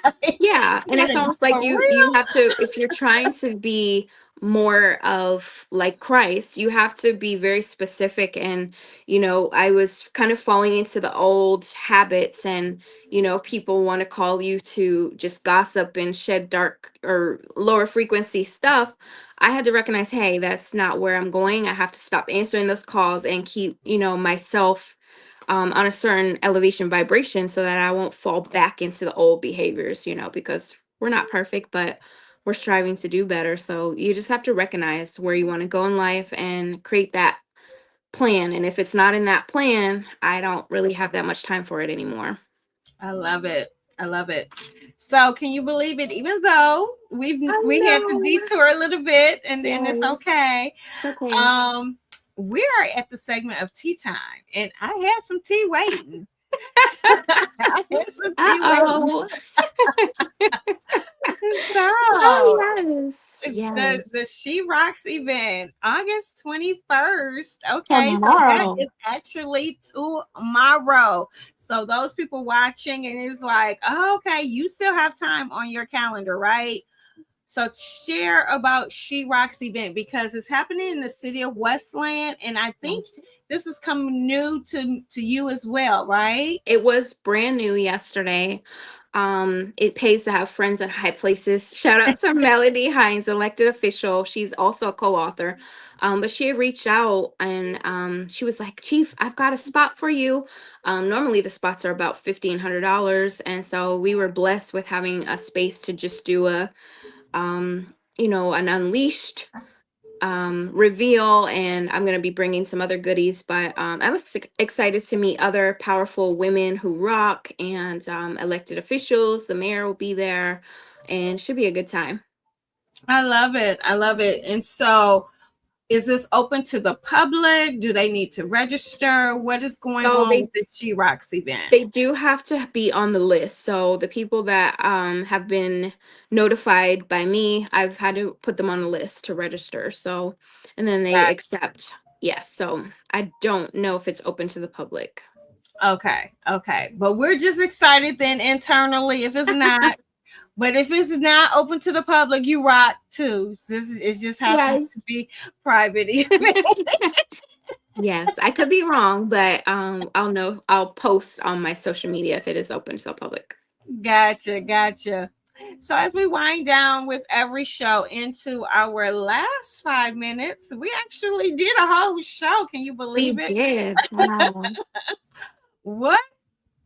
Like, Yeah, you and it's gotta almost like for you real? have to, if you're trying to be more of like Christ, you have to be very specific. And I was kind of falling into the old habits, and people want to call you to just gossip and shed dark or lower frequency stuff. I had to recognize, hey, that's not where I'm going. I have to stop answering those calls and keep myself on a certain elevation vibration, so that I won't fall back into the old behaviors, because we're not perfect, but we're striving to do better. So you just have to recognize where you want to go in life and create that plan. And if it's not in that plan, I don't really have that much time for it anymore. I love it. I love it. So can you believe it? Even though I we had to know. detour a little bit, and it's Yes. okay. It's okay. Um, we are at the segment of tea time, and I had some tea waiting. I had some tea waiting. Uh-oh. So Oh, yes. the Yes. She Rocks event, August 21st. Okay, so that Tomorrow. is actually tomorrow. So those people watching, and it's like, oh, okay, you still have time on your calendar, right? So share about She Rocks event, because it's happening in the city of Westland, and I think Yes. this is coming new to you as well, right? It was brand new yesterday. It pays to have friends at high places. Shout out to Melody Hines, elected official. She's also a co-author. But she had reached out, and she was like, Chief, I've got a spot for you. Normally the spots are about $1,500. And so we were blessed with having a space to just do an unleashed reveal, and I'm going to be bringing some other goodies. But I was excited to meet other powerful women who rock, and elected officials. The mayor will be there, and should be a good time. I love it. I love it. And so, is this open to the public? Do they need to register? What is going So on they with this She Rocks event? they do have to be on the list. So the people that have been notified by me, I've had to put them on the list to register. So, and then they Got accept. Yes. So I don't know if it's open to the public. Okay, okay. But we're just excited then internally if it's not. But if it's not open to the public, you rock too. This is, it just happens to Yes. be private event. Yes, I could be wrong, but I'll post on my social media if it is open to the public. Gotcha, gotcha. So as we wind down with every show into our last 5 minutes, we actually did a whole show. Can you We believe it? did. Wow. What?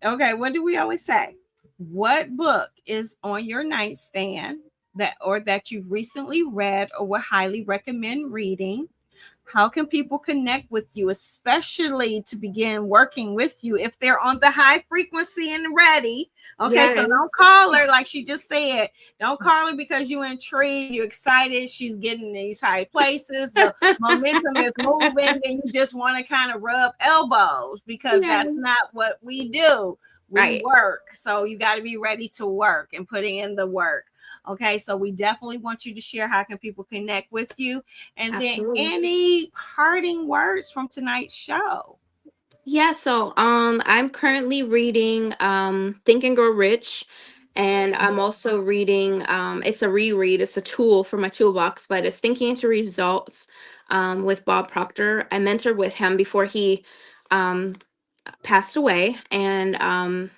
Okay, what do we always say? What book is on your nightstand that you've recently read or would highly recommend reading? how can people connect with you, especially to begin working with you if they're on the high frequency and ready? Okay, so don't Yes. call her like she just said. Don't call her because you're intrigued, you're excited, she's getting these high places, the momentum is moving, and you just want to kind of rub elbows because that's Yes. not what we do. We Right. work. So you got to be ready to work and putting in the work. Okay, so we definitely want you to share how can people connect with you, and then Absolutely. any parting words from tonight's show. Yeah, so I'm currently reading Think and Grow Rich, and I'm also reading it's a reread, it's a tool for my toolbox, but it's Thinking into Results with Bob Proctor. I mentored with him before he um passed away, and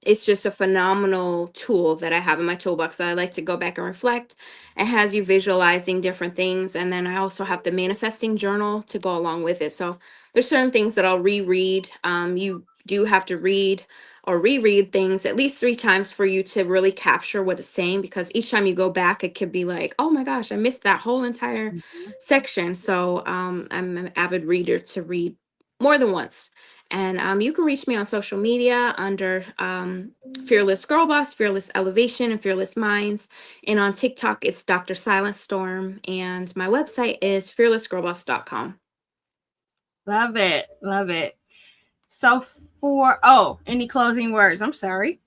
it's just a phenomenal tool that I have in my toolbox that I like to go back and reflect. It has you visualizing different things. And then I also have the manifesting journal to go along with it. So there's certain things that I'll reread. You do have to read or reread things at least 3 times for you to really capture what it's saying, because each time you go back, it could be like, oh my gosh, I missed that whole entire section. So I'm an avid reader to read more than once. And you can reach me on social media under Fearless Girl Boss, Fearless Elevation, and Fearless Minds. And on TikTok, it's Dr. Silent Storm. And my website is fearlessgirlboss.com. Love it. Love it. So any closing words? I'm sorry.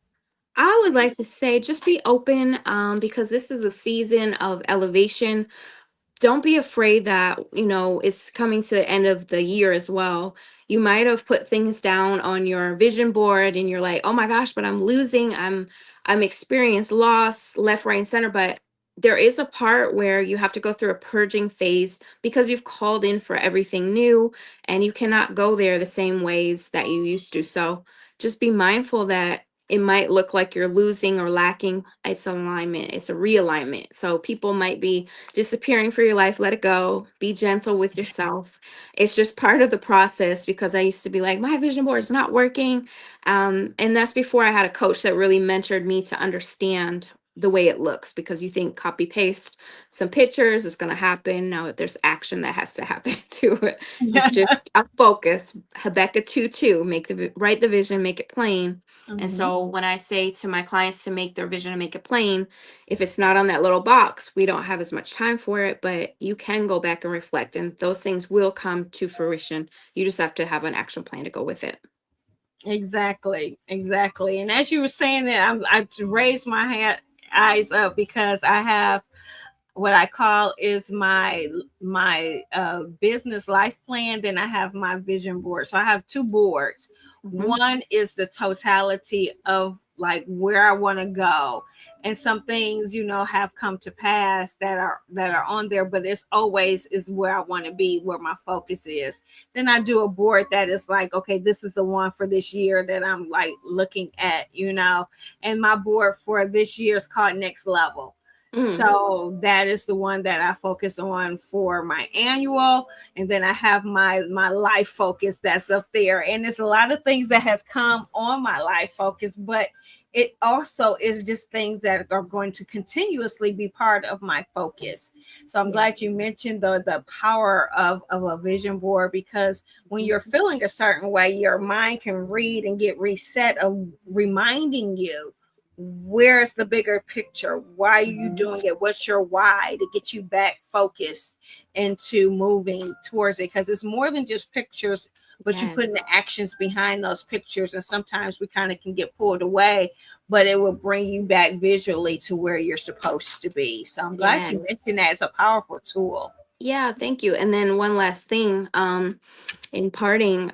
I would like to say just be open, because this is a season of elevation. Don't be afraid that, it's coming to the end of the year as well. You might have put things down on your vision board and you're like, oh my gosh, but I'm losing, I'm experiencing loss left, right, and center. But there is a part where you have to go through a purging phase because you've called in for everything new, and you cannot go there the same ways that you used to. So just be mindful that it might look like you're losing or lacking. It's alignment, it's a realignment. So people might be disappearing for your life. Let it go. Be gentle with yourself. It's just part of the process, because I used to be like, my vision board is not working. And that's before I had a coach that really mentored me to understand the way it looks, because you think copy paste some pictures is going to happen. No, there's action that has to happen to it. It's just a focus. Habakkuk 2:2, write the vision, make it plain. And Mhm. so when I say to my clients to make their vision and make it plain, if it's not on that little box, we don't have as much time for it, but you can go back and reflect, and those things will come to fruition. You just have to have an action plan to go with it. Exactly, exactly. And as you were saying that, I raised my eyes up because I have what I call is my business life plan. Then I have my vision board. So I have two boards. Mhm. One is the totality of like where I want to go, and some things have come to pass that are on there, but it's always is where I want to be, where my focus is. Then I do a board that is like, okay, this is the one for this year that I'm like looking at. And my board for this year is called Next Level. Mm. So that is the one that I focus on for my annual, and then I have my life focus that's up there. And there's a lot of things that has come on my life focus, but it also is just things that are going to continuously be part of my focus. So I'm Yeah. glad you mentioned the power of a vision board, because when you're feeling a certain way, your mind can read and get reset of reminding you where's the bigger picture, why are you Mhm. doing it, what's your why, to get you back focused into moving towards it, because it's more than just pictures, but you put in the Yes. actions behind those pictures, and sometimes we kind of can get pulled away, but it will bring you back visually to where you're supposed to be. So I'm glad you mentioned Yes. that. It's a powerful tool. Yeah, thank you. And then one last thing, in parting,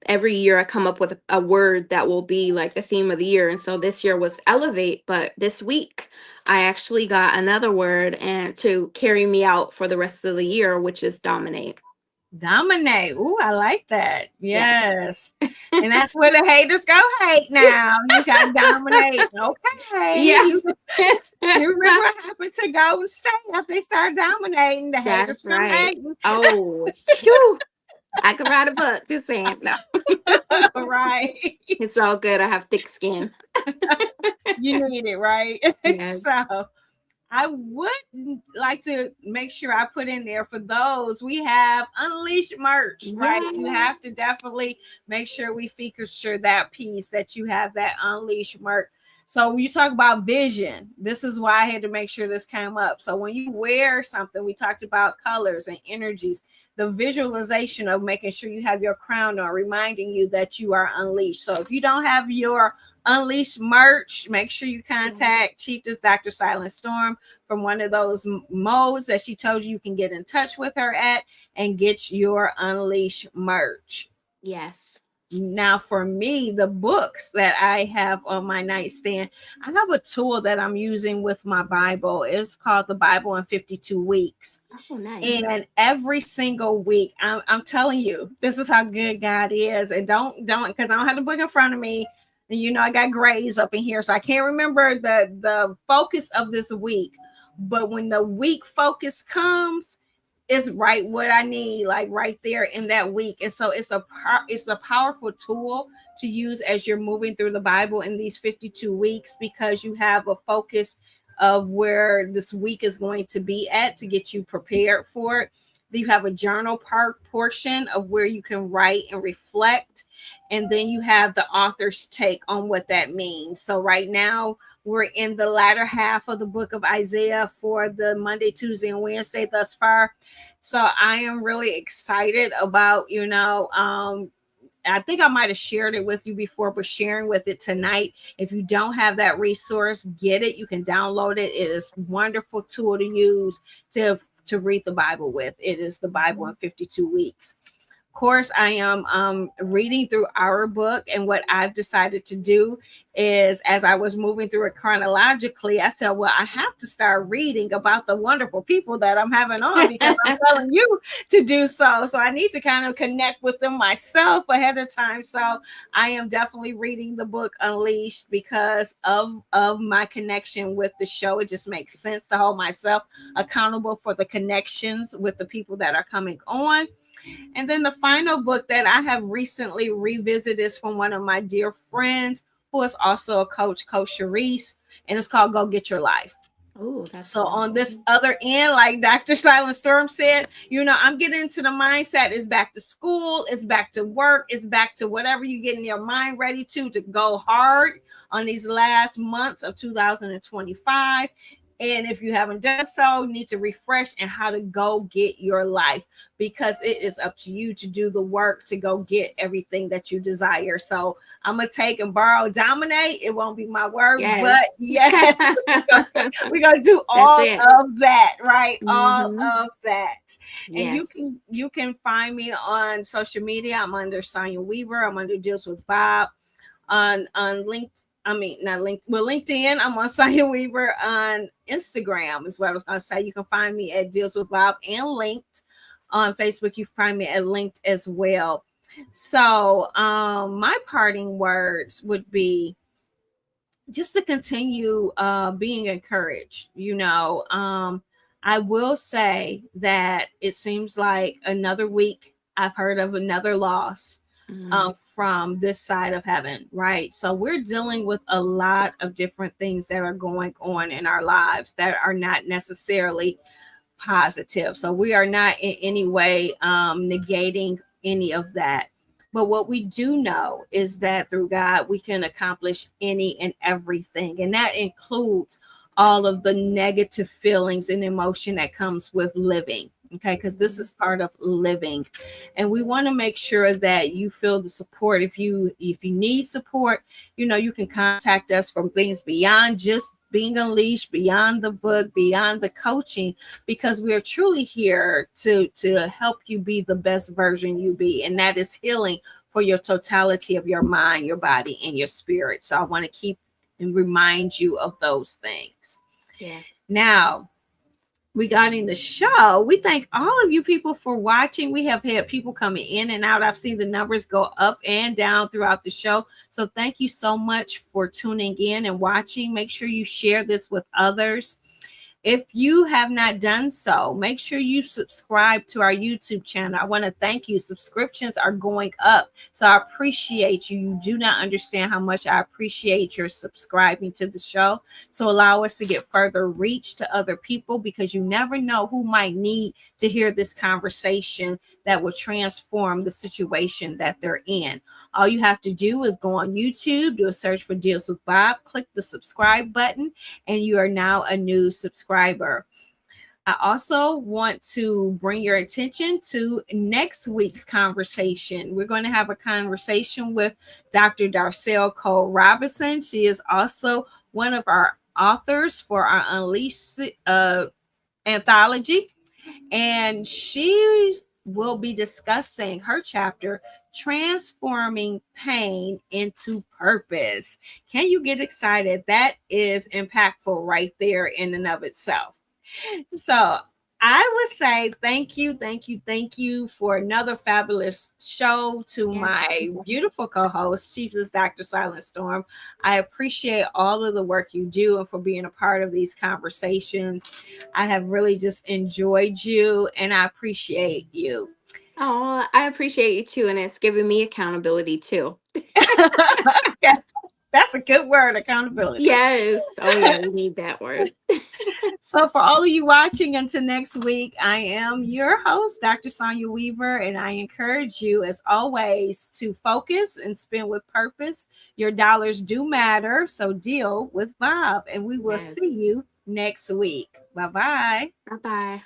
every year I come up with a word that will be like the theme of the year. And so this year was elevate, but this week I actually got another word and to carry me out for the rest of the year, which is dominate. Dominate. Ooh, I like that. Yes. Yes. And that's where the haters go hate now. You got to dominate. Okay. Yeah. You remember what happened to Golden State after they started dominating? The haters That's come right. hating. Oh, phew. I could write a book, just saying. No, Right. it's all good. I have thick skin. You need it, right? Yes. So I would like to make sure I put in there for those. We have Unleashed merch, right? You Yeah. have to definitely make sure we feature that piece that you have that Unleashed merch. So when you talk about vision, this is why I had to make sure this came up. So when you wear something, we talked about colors and energies, the visualization of making sure you have your crown on, reminding you that you are unleashed. So if you don't have your Unleashed merch, make sure you Yeah. contact Chiefess Dr. Silent Storm from one of those modes that she told you can get in touch with her at and get your Unleashed merch. Yes. Now, for me, the books that I have on my nightstand, I have a tool that I'm using with my Bible. It's called the Bible in 52 Weeks. Oh, nice. And every single week, I'm telling you, this is how good God is. And don't, because I don't have the book in front of me. And I got grays up in here, so I can't remember the focus of this week. But when the week focus comes, it's right what I need, like right there in that week. And so it's a powerful tool to use as you're moving through the Bible in these 52 weeks, because you have a focus of where this week is going to be at to get you prepared for it. You have a journal part portion of where you can write and reflect, and then you have the author's take on what that means. So right now we're in the latter half of the book of Isaiah for the Monday, Tuesday, and Wednesday thus far. So I am really excited about, I think I might have shared it with you before, but sharing with it tonight. If you don't have that resource, get it. You can download it. It is a wonderful tool to use to read the Bible with. It is the Bible in 52 weeks. Course, I am reading through our book, and what I've decided to do is, as I was moving through it chronologically, I said, well, I have to start reading about the wonderful people that I'm having on, because I'm telling you to do so. So I need to kind of connect with them myself ahead of time. So I am definitely reading the book Unleashed because of my connection with the show. It just makes sense to hold myself accountable for the connections with the people that are coming on. And then the final book that I have recently revisited is from one of my dear friends who is also a coach, Coach Sharice, and it's called Go Get Your Life. Oh, that's So on wonderful. this other end, like Dr. Silent Storm said, I'm getting into the mindset. It's back to school, it's back to work, it's back to whatever you get in your mind ready to go hard on these last months of 2025. And if you haven't done so, you need to refresh and how to go get your life, because it is up to you to do the work to go get everything that you desire. So I'm going to take and borrow, dominate. It won't be my word, but Yes. yes, we're going to do That's all it. of that, right? All Mm-hmm. of that. And Yes. you can find me on social media. I'm under Sonya Weaver. I'm under Deals with Bob on LinkedIn. I mean, not LinkedIn. Well, LinkedIn. I'm on Sonya Weaver. On Instagram is what I was going to say. You can find me at Deals with Bob and linked. On Facebook, you find me at linked as well. So, my parting words would be just to continue being encouraged. I will say that it seems like another week I've heard of another loss Mm-hmm. from this side of heaven, right? So we're dealing with a lot of different things that are going on in our lives that are not necessarily positive. So we are not in any way negating any of that. But what we do know is that through God, we can accomplish any and everything. And that includes all of the negative feelings and emotion that comes with living. Okay, because this is part of living. And we want to make sure that you feel the support. If you need support, you can contact us from things beyond just being unleashed, beyond the book, beyond the coaching, because we are truly here to help you be the best version you be. And that is healing for your totality of your mind, your body, and your spirit. So I want to keep and remind you of those things. Yes. Now, regarding the show, we thank all of you people for watching. We have had people coming in and out. I've seen the numbers go up and down throughout the show. So thank you so much for tuning in and watching. Make sure you share this with others. If you have not done so, make sure you subscribe to our YouTube channel. I want to thank you. Subscriptions are going up. So I appreciate you. You do not understand how much I appreciate your subscribing to the show to allow us to get further reach to other people, because you never know who might need to hear this conversation that will transform the situation that they're in. All you have to do is go on YouTube, do a search for Deals with Bob, click the subscribe button, and you are now a new subscriber. I also want to bring your attention to next week's conversation. We're going to have a conversation with Dr. Darcel Cole Robinson. She is also one of our authors for our Unleashed anthology, and she will be discussing her chapter, Transforming Pain into Purpose. Can you get excited? That is impactful right there in and of itself. So I would say thank you, thank you, thank you for another fabulous show to Yes. my beautiful co-host. She is Dr. Silent Storm. I appreciate all of the work you do and for being a part of these conversations. I have really just enjoyed you, and I appreciate you. Oh, I appreciate you too, and it's giving me accountability too. That's a good word, accountability. Yes. Oh yeah, we need that word. So, for all of you watching, until next week, I am your host, Dr. Sonia Weaver, and I encourage you, as always, to focus and spend with purpose. Your dollars do matter, so deal with Bob, and we will see Yes. you next week. Bye bye. Bye bye.